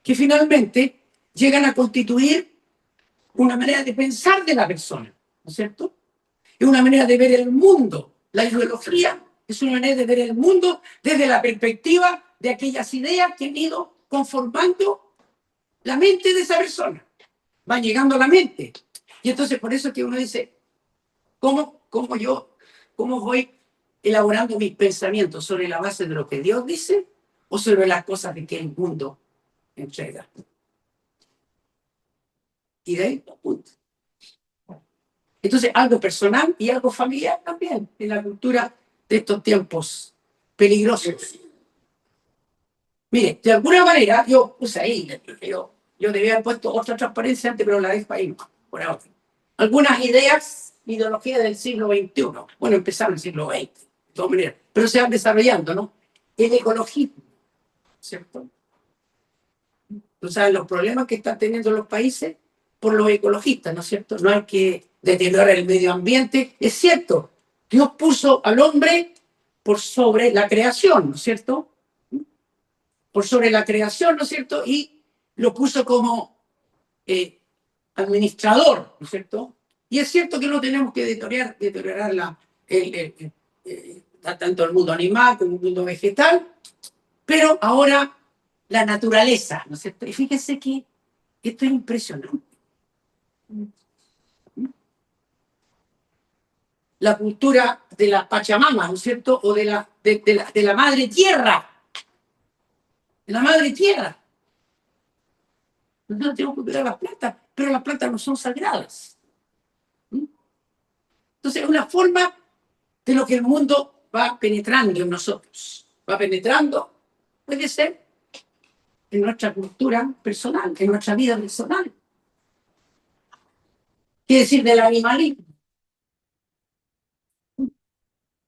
que finalmente llegan a constituir una manera de pensar de la persona, ¿no es cierto? Es una manera de ver el mundo. La ideología es una manera de ver el mundo desde la perspectiva de aquellas ideas que han ido conformando la mente de esa persona. Van llegando a la mente. Y entonces por eso es que uno dice, ¿cómo voy elaborando mis pensamientos? ¿Sobre la base de lo que Dios dice o sobre las cosas de que el mundo entrega? Y de ahí, punto. Entonces, algo personal y algo familiar también, en la cultura de estos tiempos peligrosos. Mire, de alguna manera, yo puse ahí, yo debía haber puesto otra transparencia antes, pero la dejo ahí, por ahora. Algunas ideas, ideologías del siglo XXI. Bueno, empezaron en el siglo XX, de todas maneras, pero se van desarrollando, ¿no? El ecologismo, ¿cierto? Tú sabes los problemas que están teniendo los países por los ecologistas, ¿no es cierto? No hay que deteriorar el medio ambiente. Es cierto, Dios puso al hombre por sobre la creación, ¿no es cierto? Por sobre la creación, ¿no es cierto? Y lo puso como administrador, ¿no es cierto? Y es cierto que no tenemos que deteriorar tanto el mundo animal como el mundo vegetal, pero ahora la naturaleza, ¿no es cierto? Y fíjense que esto es impresionante. La cultura de la Pachamama, ¿no es cierto? O de la madre tierra. De la madre tierra. Nosotros tenemos que cuidar las plantas, pero las plantas no son sagradas. Entonces es una forma de lo que el mundo va penetrando en nosotros. Va penetrando, puede ser, en nuestra cultura personal, en nuestra vida personal. ¿Qué decir del animalismo?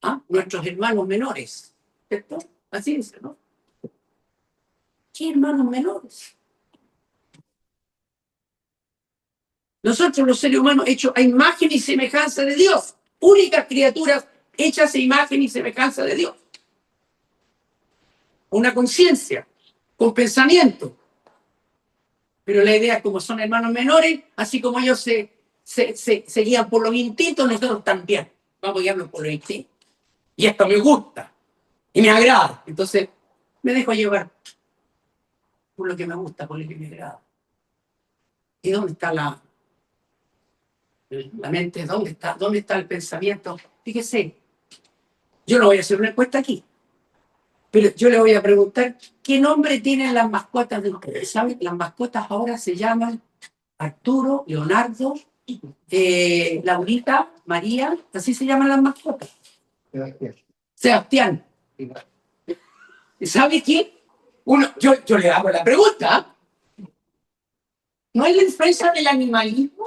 ¿Ah? Nuestros hermanos menores, ¿cierto? Así es, ¿no? ¿Qué hermanos menores? Nosotros los seres humanos hechos a imagen y semejanza de Dios, únicas criaturas hechas a imagen y semejanza de Dios. Una conciencia, con pensamiento. Pero la idea es como son hermanos menores, así como ellos se guían por los instintos, nosotros también vamos a guiarnos por los instintos. Y esto me gusta y me agrada. Entonces me dejo llevar por lo que me gusta, por lo que me agrada. ¿Y dónde está la mente? ¿Dónde está el pensamiento? Fíjese, yo no voy a hacer una encuesta aquí, pero yo le voy a preguntar qué nombre tienen las mascotas de ustedes. ¿Saben? Las mascotas ahora se llaman Arturo, Leonardo, Laurita, María, así se llaman las mascotas. Sebastián. ¿Sabe qué? Yo le hago la pregunta. ¿No es la influencia del animalismo?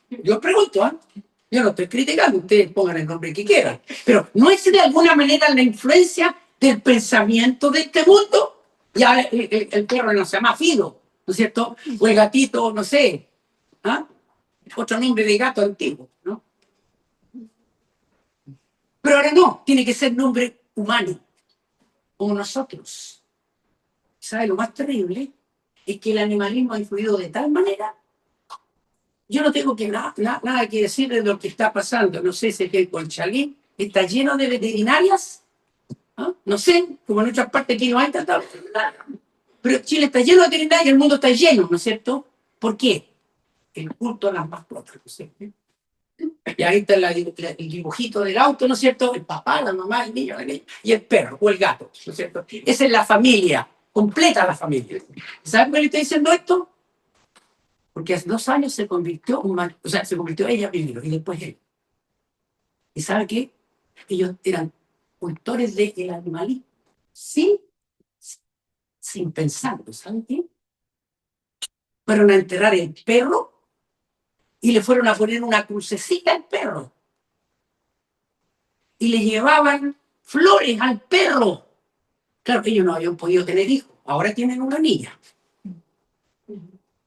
Yo pregunto, ¿eh? Yo no estoy criticando, ustedes pongan el nombre que quieran, pero ¿no es de alguna manera la influencia del pensamiento de este mundo? Ya el perro no se llama Fido, ¿no es cierto? O el gatito, no sé. ¿Ah? otro nombre de gato antiguo, ¿no? Pero ahora no, tiene que ser nombre humano, como nosotros. ¿Sabe lo más terrible? Es que el animalismo ha influido de tal manera. Yo no tengo nada que decir de lo que está pasando. No sé si es que el Conchalí está lleno de veterinarias. ¿No? No sé, como en otras partes aquí no hay tanta. Pero Chile está lleno de veterinarias y el mundo está lleno, ¿no es cierto? ¿Por qué? El culto a las mascotas, ¿no es cierto? Y ahí está el dibujito del auto, ¿no es cierto? El papá, la mamá, el niño, y el perro o el gato, ¿no es cierto? Esa es la familia, completa la familia. ¿Saben por qué le estoy diciendo esto? Porque hace 2 años se convirtió, o sea, se convirtió ella primero y después él. ¿Y sabe qué? Ellos eran cultores del animalismo, sin, sin pensarlo, ¿saben qué? Fueron a enterrar el perro y le fueron a poner una crucecita al perro. Y le llevaban flores al perro. Claro que ellos no habían podido tener hijos, ahora tienen una niña,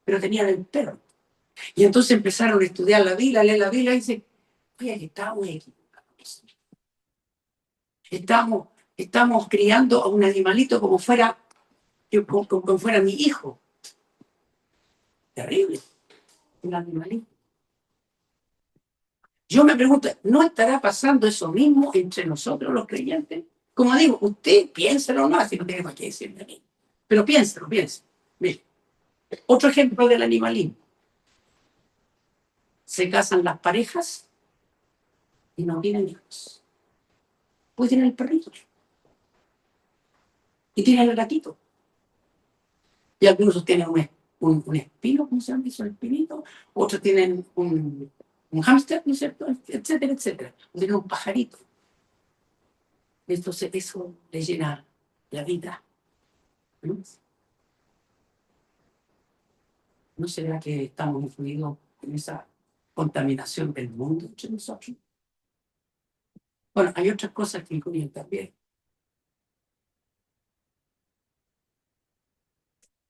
pero tenían el perro. Y entonces empezaron a estudiar la Biblia, a leer la Biblia y dicen, oye, estamos equivocados. Estamos criando a un animalito como fuera mi hijo. Terrible, un animalito. Yo me pregunto, ¿no estará pasando eso mismo entre nosotros los creyentes? Como digo, usted piénselo más, si no tiene más que decirme a mí. Pero piénselo. Mire, otro ejemplo del animalismo. Se casan las parejas y no tienen hijos. Pues tienen el perrito. Y tienen el gatito. Y algunos tienen un espino, ¿cómo se llama eso? El espinito. Otros tienen un hámster, ¿no es cierto? Etcétera, etcétera. Tienen un pajarito. Entonces eso le llena la vida. ¿No? ¿No será que estamos influidos en esa contaminación del mundo entre nosotros? Bueno, hay otras cosas que incluyen también.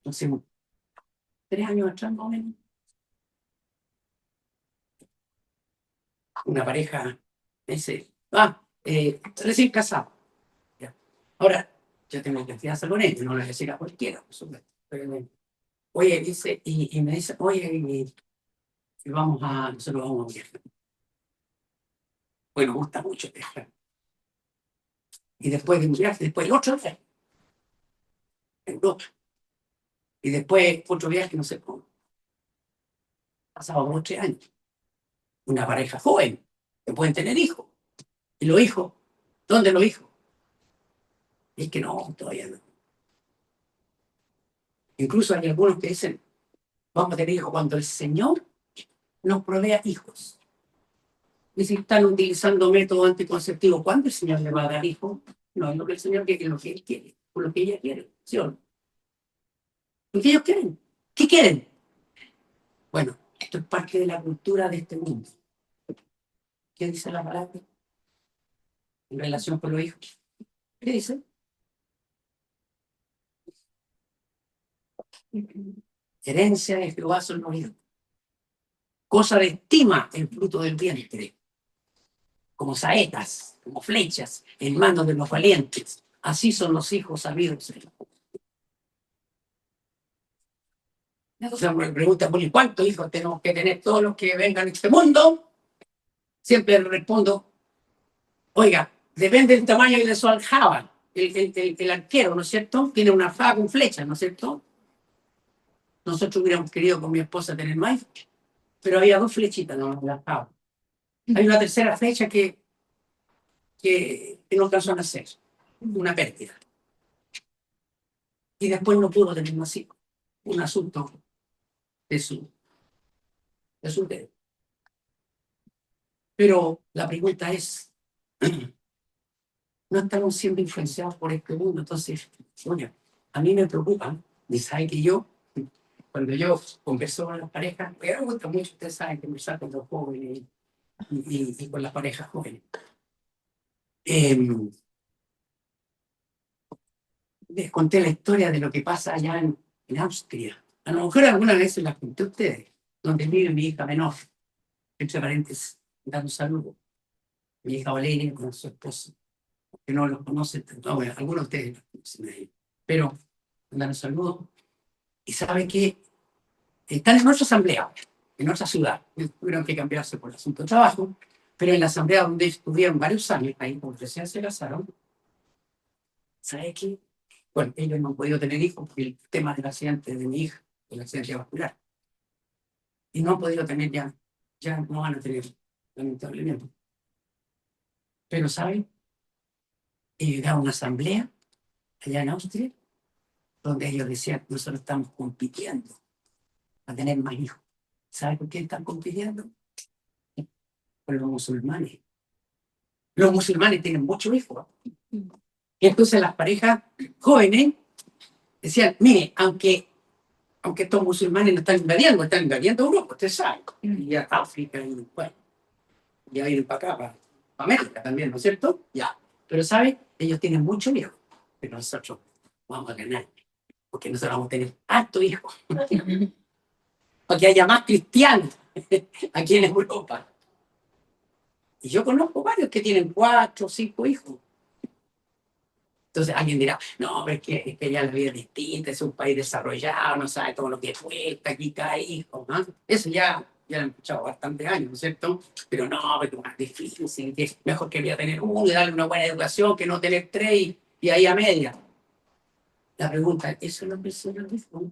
No sé, 3 años atrás, más o menos, una pareja dice, recién casado. Ya. Ahora, yo tengo confianza con él, no le voy a decir a cualquiera, por supuesto. Pero, oye, dice, y me dice, oye, y nosotros vamos a viajar. Pues nos gusta mucho viajar. Y después de un viaje, después el otro viaje, Europa. Y después otro viaje, no sé cómo. Pasado 8 años. Una pareja joven, que pueden tener hijos. Y los hijos, ¿dónde los hijos? Y es que no, todavía no. Incluso hay algunos que dicen, vamos a tener hijos cuando el Señor nos provea hijos. Y si están utilizando métodos anticonceptivos, ¿cuándo el Señor le va a dar hijos? No es lo que el Señor quiere, es lo que Él quiere, o lo que ella quiere, ¿sí o no? Lo que ellos quieren. ¿Qué quieren? Bueno, esto es parte de la cultura de este mundo. ¿Qué dice la palabra en relación con los hijos? ¿Qué dice? Herencia de Jehová son los hijos. Cosa de estima el fruto del vientre, como saetas, como flechas en manos de los valientes. Así son los hijos sabidos. Entonces me preguntan, bueno, ¿y cuántos hijos tenemos que tener todos los que vengan a este mundo? Siempre le respondo, oiga, depende del tamaño y de su aljaba. El arquero, ¿no es cierto? Tiene una faja con flechas, ¿no es cierto? Nosotros hubiéramos querido con mi esposa tener más, pero había 2 flechitas no en la aljaba. Hay una tercera flecha que no alcanzó a nacer, una pérdida. Y después no pudo tener más hijos. Un asunto de su dedo. Pero la pregunta es, no estamos siendo influenciados por este mundo. Entonces, oye, a mí me preocupa, y sabe que cuando yo converso con las parejas, me gusta mucho, ustedes saben, conversar con los jóvenes y con las parejas jóvenes. Les conté la historia de lo que pasa allá en Austria. A lo mejor alguna vez se las conté a ustedes, donde vive mi hija menor. entre paréntesis, dar un saludo. Mi hija Valeria con su esposo, que no los conocen, no, bueno, algunos de ustedes los conocen ahí, pero dar un saludo. Y sabe que están en nuestra asamblea, en nuestra ciudad. Tuvieron que cambiarse por el asunto de trabajo, pero en la asamblea donde estuvieron varios años, ahí por recién se casaron, ¿sabe qué? Bueno, ellos no han podido tener hijos por el tema del accidente de mi hija, el accidente vascular. Y no han podido tener ya no van a tener, lamentablemente. Pero, ¿saben? Era una asamblea allá en Austria, donde ellos decían, nosotros estamos compitiendo a tener más hijos. ¿Saben por qué están compitiendo? Por los musulmanes. Los musulmanes tienen muchos hijos. Y entonces las parejas jóvenes decían, mire, aunque estos musulmanes no están invadiendo Europa, usted sabe, y a África, y bueno, y a ir para acá, para América también, ¿no es cierto? Ya. Pero, ¿sabe? Ellos tienen muchos hijos, pero nosotros vamos a ganar, porque nosotros vamos a tener hartos hijos, para que haya más cristianos aquí en Europa. Y yo conozco varios que tienen 4 o 5 hijos. Entonces alguien dirá, no, pero es que ya la vida es distinta, es un país desarrollado, no sabe todo lo que cuesta, aquí cada hijo, ¿no? Eso ya lo he escuchado bastantes años, ¿no es cierto? Pero no, pero es más difícil, que es mejor que voy a tener uno y darle una buena educación que no tener 3 y ahí a media. La pregunta es, ¿eso es lo que el Señor dijo?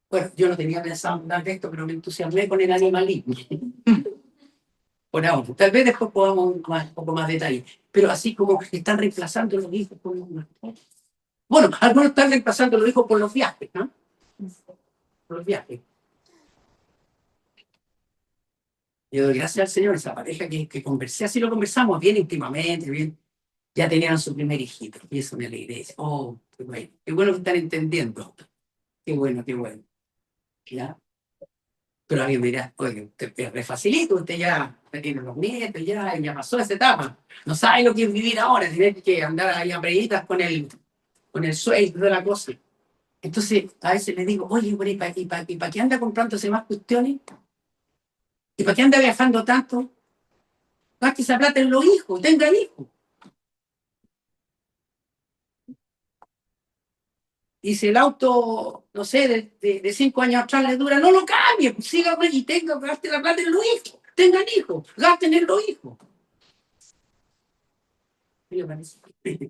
Bueno, yo no tenía pensado hablar de esto, pero me entusiasmé con el animalismo. Por ahora. Tal vez después podamos un poco más detalle. Pero así como están reemplazando los hijos por los mascotas. Bueno, algunos están reemplazando los hijos por los viajes, ¿no? Por los viajes. Yo doy gracias al Señor, esa pareja que conversé, así lo conversamos bien íntimamente, bien. Ya tenían su primer hijito, y eso me alegré. Oh, qué bueno que están entendiendo. Qué bueno, qué bueno. ¿Ya? Pero alguien me dirá, oye, usted es facilito, usted ya tiene los nietos, ya pasó esa etapa. No sabe lo que es vivir ahora, tiene que andar ahí a breguitas con el sueldo de la cosa. Entonces, a veces le digo, oye, ¿y para qué anda comprándose más cuestiones? ¿Y para qué anda viajando tanto? Gaste esa plata en los hijos, tenga hijos. Y si el auto, no sé, de 5 años atrás le dura, no lo cambie, pues siga y gaste la plata en los hijos. Tengan hijos, gasten en los hijos.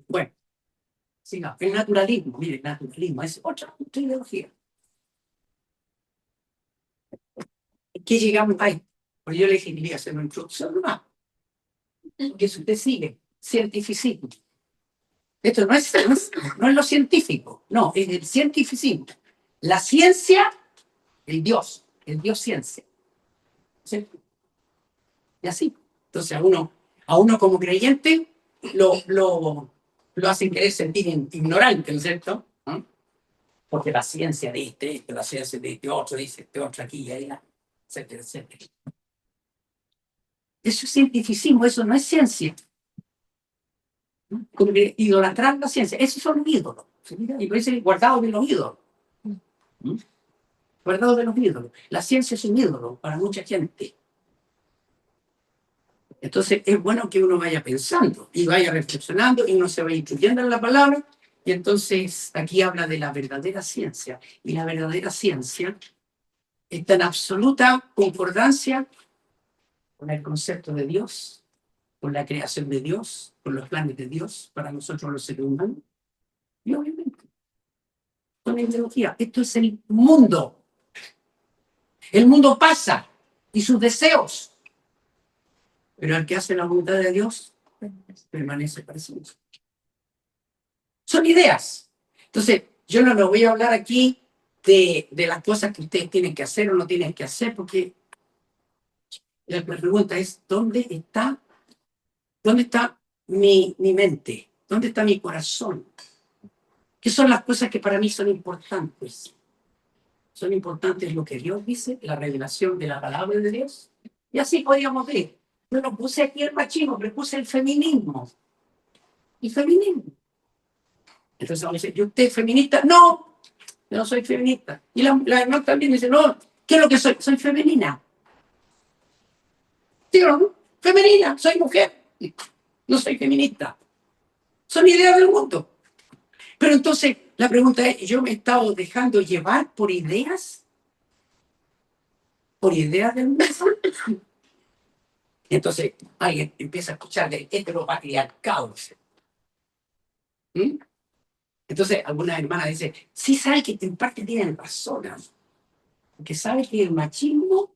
Bueno, siga. El naturalismo, mire, el naturalismo es otra ideología. ¿Qué llegamos ahí? Pues yo le dije, quería hacer una introducción nomás. Que eso usted sigue, cientificismo. Esto no es lo científico, no, es el cientificismo. La ciencia, el Dios ciencia. ¿Sí? Y así. Entonces a uno como creyente lo hacen querer sentir ignorante, ¿no es cierto? ¿no? Porque la ciencia de esto, la ciencia de este otro, dice este otro aquí y allá, etcétera, etcétera. Eso es cientificismo, eso no es ciencia. ¿no? Como que idolatrar la ciencia, esos son ídolos. ¿sí? Y por eso guardados de los ídolos. ¿no? Guardados de los ídolos. La ciencia es un ídolo para mucha gente. Entonces es bueno que uno vaya pensando y vaya reflexionando y uno se vaya instruyendo en la palabra. Y entonces aquí habla de la verdadera ciencia. Y la verdadera ciencia está en absoluta concordancia con el concepto de Dios, con la creación de Dios, con los planes de Dios para nosotros los seres humanos. Y obviamente, con la ideología. Esto es el mundo. El mundo pasa y sus deseos. Pero el que hace la voluntad de Dios permanece para siempre. Son ideas. Entonces, yo no les voy a hablar aquí de las cosas que ustedes tienen que hacer o no tienen que hacer, porque la pregunta es, ¿dónde está mi mente? ¿Dónde está mi corazón? ¿Qué son las cosas que para mí son importantes? Son importantes lo que Dios dice, la revelación de la palabra de Dios. Y así podríamos ver. Yo no puse aquí el machismo, pero puse el feminismo. El feminismo. Entonces vamos a decir, ¿y usted es feminista? No, yo no soy feminista. Y la hermana también dice, no, ¿qué es lo que soy? Soy femenina. ¿Sí o no? Femenina, soy mujer. No soy feminista. Son ideas del mundo. Pero entonces la pregunta es, ¿yo me he estado dejando llevar por ideas? ¿Por ideas del mundo? Entonces alguien empieza a escuchar del heteropatriarcado. ¿Mm? Entonces algunas hermanas dicen, sí sabe que en parte tienen razón, ¿no? Porque sabe que el machismo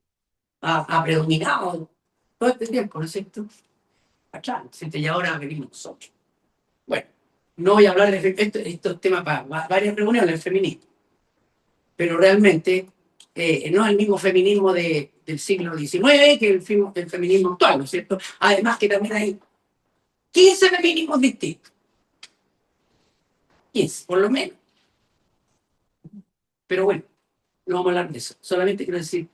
ha predominado todo este tiempo, ¿no es cierto? Acá, ¿no es cierto? Y ahora venimos nosotros. Bueno, no voy a hablar de estos temas para varias reuniones del feminismo, pero realmente no es el mismo feminismo del siglo XIX que el feminismo actual, ¿no es cierto? Además que también hay 15 feminismos distintos, 15 por lo menos. Pero bueno, no vamos a hablar de eso. Solamente quiero decir,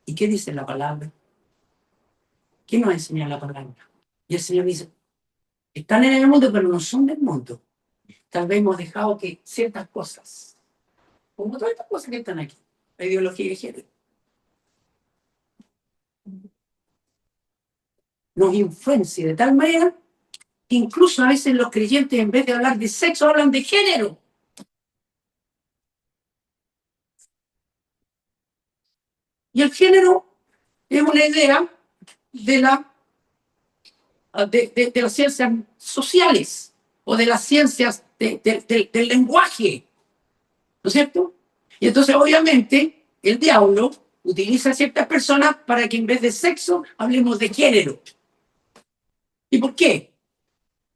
¿y qué dice la palabra? ¿Qué nos enseña la palabra? Y el Señor dice, están en el mundo, pero no son del mundo. Tal vez hemos dejado que ciertas cosas, como todas estas cosas que están aquí, la ideología de género, nos influencie de tal manera que incluso a veces los creyentes, en vez de hablar de sexo, hablan de género. Y el género es una idea de, de las ciencias sociales o de las ciencias del lenguaje, ¿no es cierto? Y entonces, obviamente, el diablo utiliza a ciertas personas para que en vez de sexo hablemos de género. ¿Y por qué?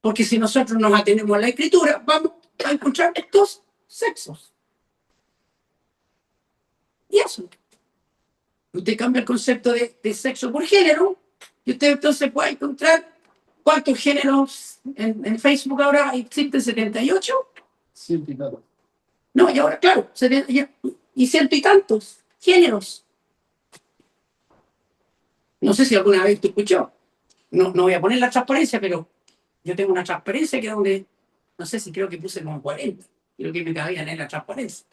Porque si nosotros nos atenemos a la escritura, vamos a encontrar estos sexos. Y eso. Usted cambia el concepto de sexo por género y usted entonces puede encontrar cuántos géneros en Facebook ahora existen, 78. Ciento y tanto. No, y ahora, claro, y ciento y tantos géneros. No sé si alguna vez te escuchó. No, no voy a poner la transparencia, pero yo tengo una transparencia que es donde, no sé si creo que puse como 40. Creo que me cabían en la transparencia.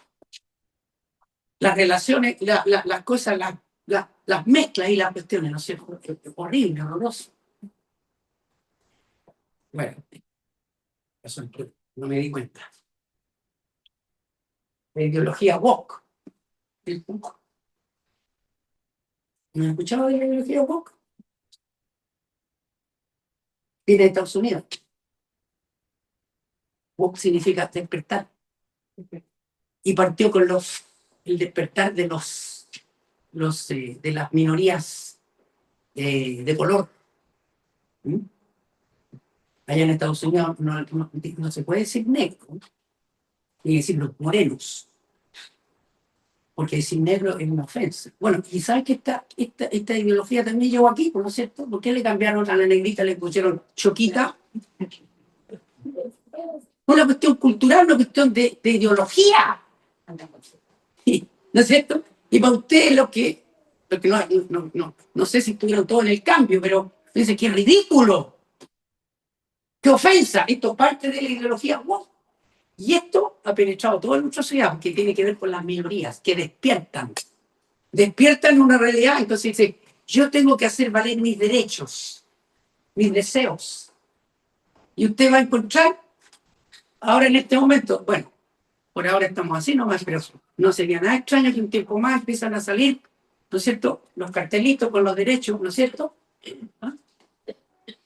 Las relaciones, las cosas, las mezclas y las cuestiones, ¿no es cierto? Es horrible, horroroso. Bueno, eso no me di cuenta. La ideología woke. ¿No has escuchado de la ideología woke? Viene de Estados Unidos. Woke significa despertar. Y partió con el despertar de de las minorías de color. ¿Mm? Allá en Estados Unidos no se puede decir negro, ni decir los morenos, porque decir negro es una ofensa. Bueno, y sabes que esta ideología también llegó aquí, ¿no es cierto? ¿Por qué le cambiaron a la negrita, le pusieron choquita? Una cuestión cultural, una cuestión de ideología. ¿No es cierto? Y para ustedes lo que no sé si estuvieron todos en el cambio, pero dice que es ridículo, qué ofensa, esto parte de la ideología woke. Y esto ha penetrado toda nuestra sociedad, porque tiene que ver con las minorías, que despiertan una realidad, entonces dice, yo tengo que hacer valer mis derechos, mis deseos. Y usted va a encontrar, ahora en este momento, bueno, por ahora estamos así nomás, pero no sería nada extraño que un tiempo más empiezan a salir, ¿no es cierto?, los cartelitos con los derechos, ¿no es cierto? ¿Ah?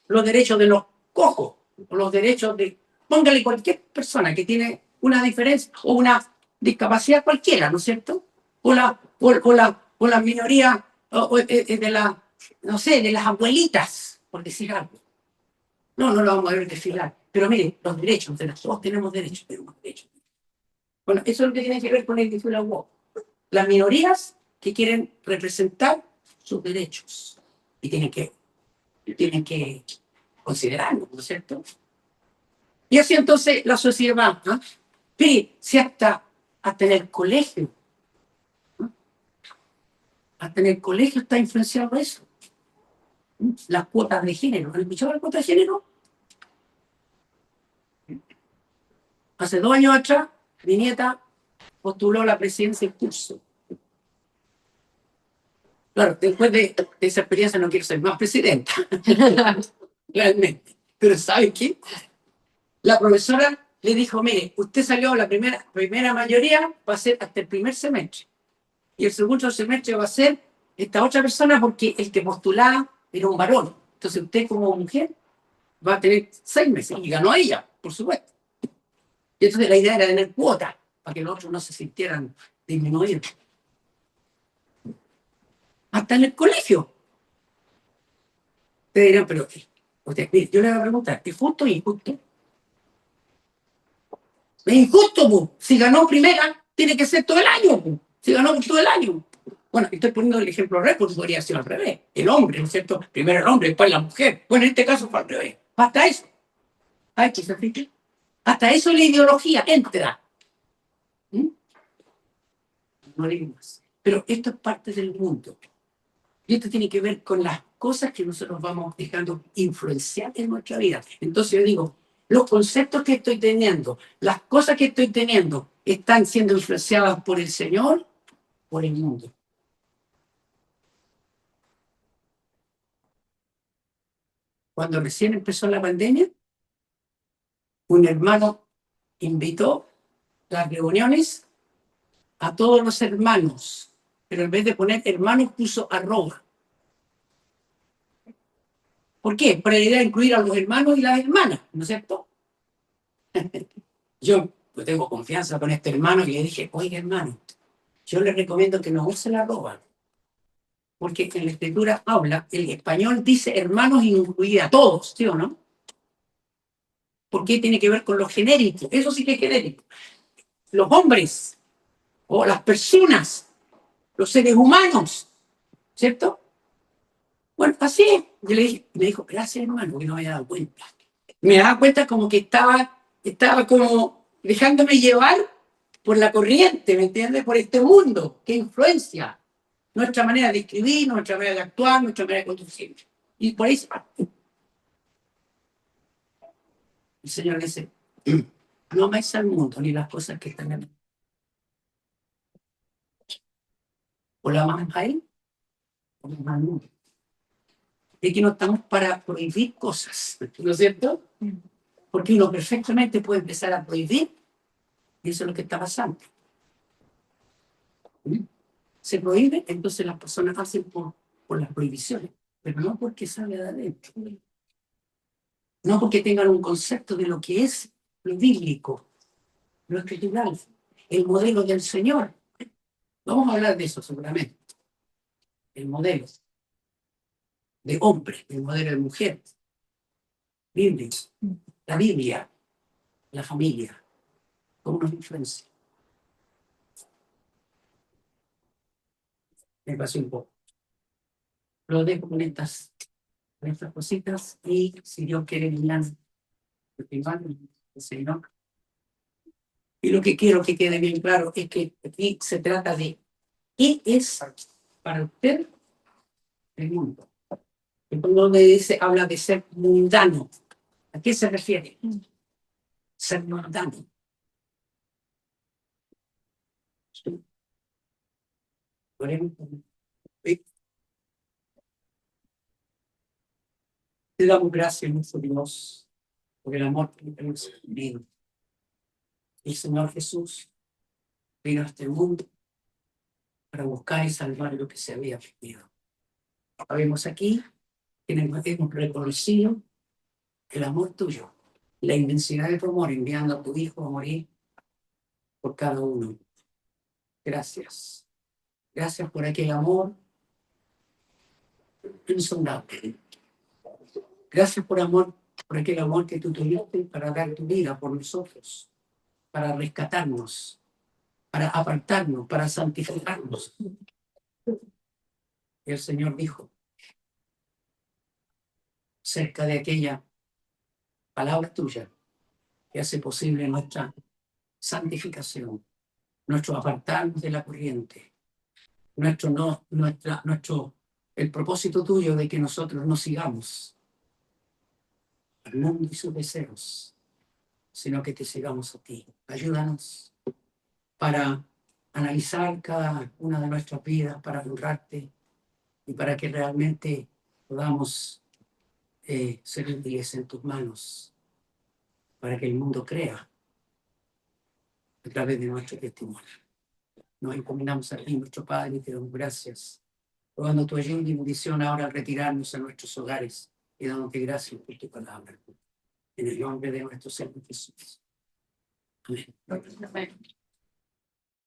Los derechos de los cojos, o los derechos de, póngale cualquier persona que tiene una diferencia o una discapacidad cualquiera, ¿no es cierto? O la minoría de la, no sé, de las abuelitas, por decir algo. No, no lo vamos a ver desfilar. Pero miren, los derechos, todos tenemos derechos. Bueno, eso es lo que tiene que ver con el que fue la UOC. Las minorías que quieren representar sus derechos y tienen que considerarlo, ¿no es cierto? Y así entonces la sociedad va, ¿no? Pero si hasta en el colegio, ¿no? Hasta en el colegio está influenciado eso. ¿No? Las cuotas de género. ¿Han escuchado las cuotas de género? Hace 2 años atrás, mi nieta postuló a la presidencia del curso. Claro, después de esa experiencia no quiero ser más presidenta, realmente. Pero ¿sabe qué? La profesora le dijo, mire, usted salió la primera mayoría, va a ser hasta el primer semestre. Y el segundo semestre va a ser esta otra persona porque el que postulaba era un varón. Entonces usted como mujer va a tener 6 meses. Y ganó ella, por supuesto. Y entonces la idea era tener cuotas para que los otros no se sintieran disminuidos. Hasta en el colegio. Ustedes dirán, pero usted, mire, yo le voy a preguntar, ¿es justo o injusto? Es injusto, pues. Si ganó primera, tiene que ser todo el año, pues. Si ganó todo el año. Bueno, estoy poniendo el ejemplo real porque podría ser al revés. El hombre, ¿no es cierto? Primero el hombre, después la mujer. Bueno, en este caso fue al revés. Hasta eso. Ay, que se fije. Hasta eso la ideología entra. ¿Mm? No digo más. Pero esto es parte del mundo. Y esto tiene que ver con las cosas que nosotros vamos dejando influenciar en nuestra vida. Entonces yo digo, los conceptos que estoy teniendo, las cosas que estoy teniendo, ¿están siendo influenciadas por el Señor, por el mundo? Cuando recién empezó la pandemia, un hermano invitó las reuniones a todos los hermanos, pero en vez de poner hermanos puso arroba. ¿Por qué? Para la idea de incluir a los hermanos y las hermanas, ¿no es cierto? Yo pues, tengo confianza con este hermano y le dije, oiga hermano, yo le recomiendo que no use la arroba, porque en la escritura habla, el español dice hermanos y incluye a todos, ¿sí o no? Porque tiene que ver con lo genérico, eso sí que es genérico. Los hombres o las personas, los seres humanos, ¿cierto? Bueno, así es. Yo le dije, me dijo, gracias hermano, que no me había dado cuenta. Me daba cuenta como que estaba como dejándome llevar por la corriente, ¿me entiendes? Por este mundo que influencia nuestra manera de escribir, nuestra manera de actuar, nuestra manera de conducir. Y por ahí el Señor dice, no amáis al mundo ni las cosas que están en él. O la amáis a él, o la amáis al mundo. Es que no estamos para prohibir cosas, ¿no es cierto? Porque uno perfectamente puede empezar a prohibir, y eso es lo que está pasando. Se prohíbe, entonces las personas hacen por las prohibiciones, pero no porque sale de adentro, no porque tengan un concepto de lo que es lo bíblico, lo escritural, el modelo del Señor. Vamos a hablar de eso seguramente, el modelo de hombre, el modelo de mujer, bíblico, la Biblia, la familia, cómo nos influencia. Me pasó un poco. Lo dejo con estas cositas y si Dios quiere, el Señor. Y lo que quiero que quede bien claro es que aquí se trata de qué es para usted el mundo. Y cuando le dice, habla de ser mundano, ¿a qué se refiere? Ser mundano. Sí. Te damos gracias, nuestro Dios, por el amor que tenemos unido. El Señor Jesús vino a este mundo para buscar y salvar lo que se había perdido. Sabemos aquí que hemos reconocido el amor tuyo, la inmensidad de tu amor enviando a tu Hijo a morir por cada uno. Gracias. Gracias por aquel amor insondable. Gracias por aquel amor que tú tuviste para dar tu vida por nosotros, para rescatarnos, para apartarnos, para santificarnos. Y el Señor dijo, cerca de aquella palabra tuya, que hace posible nuestra santificación, nuestro apartarnos de la corriente, el propósito tuyo de que nosotros no sigamos al mundo y sus deseos, sino que te sigamos a ti. Ayúdanos para analizar cada una de nuestras vidas, para honrarte, y para que realmente podamos ser útiles en tus manos, para que el mundo crea a través de nuestro testimonio. Nos encomenamos a ti, nuestro Padre, y te damos gracias, rogando tu ayuda y bendición ahora al retirarnos a nuestros hogares y dándote gracias por tu palabra. En el nombre de nuestro Señor Jesús. Amén. Amén.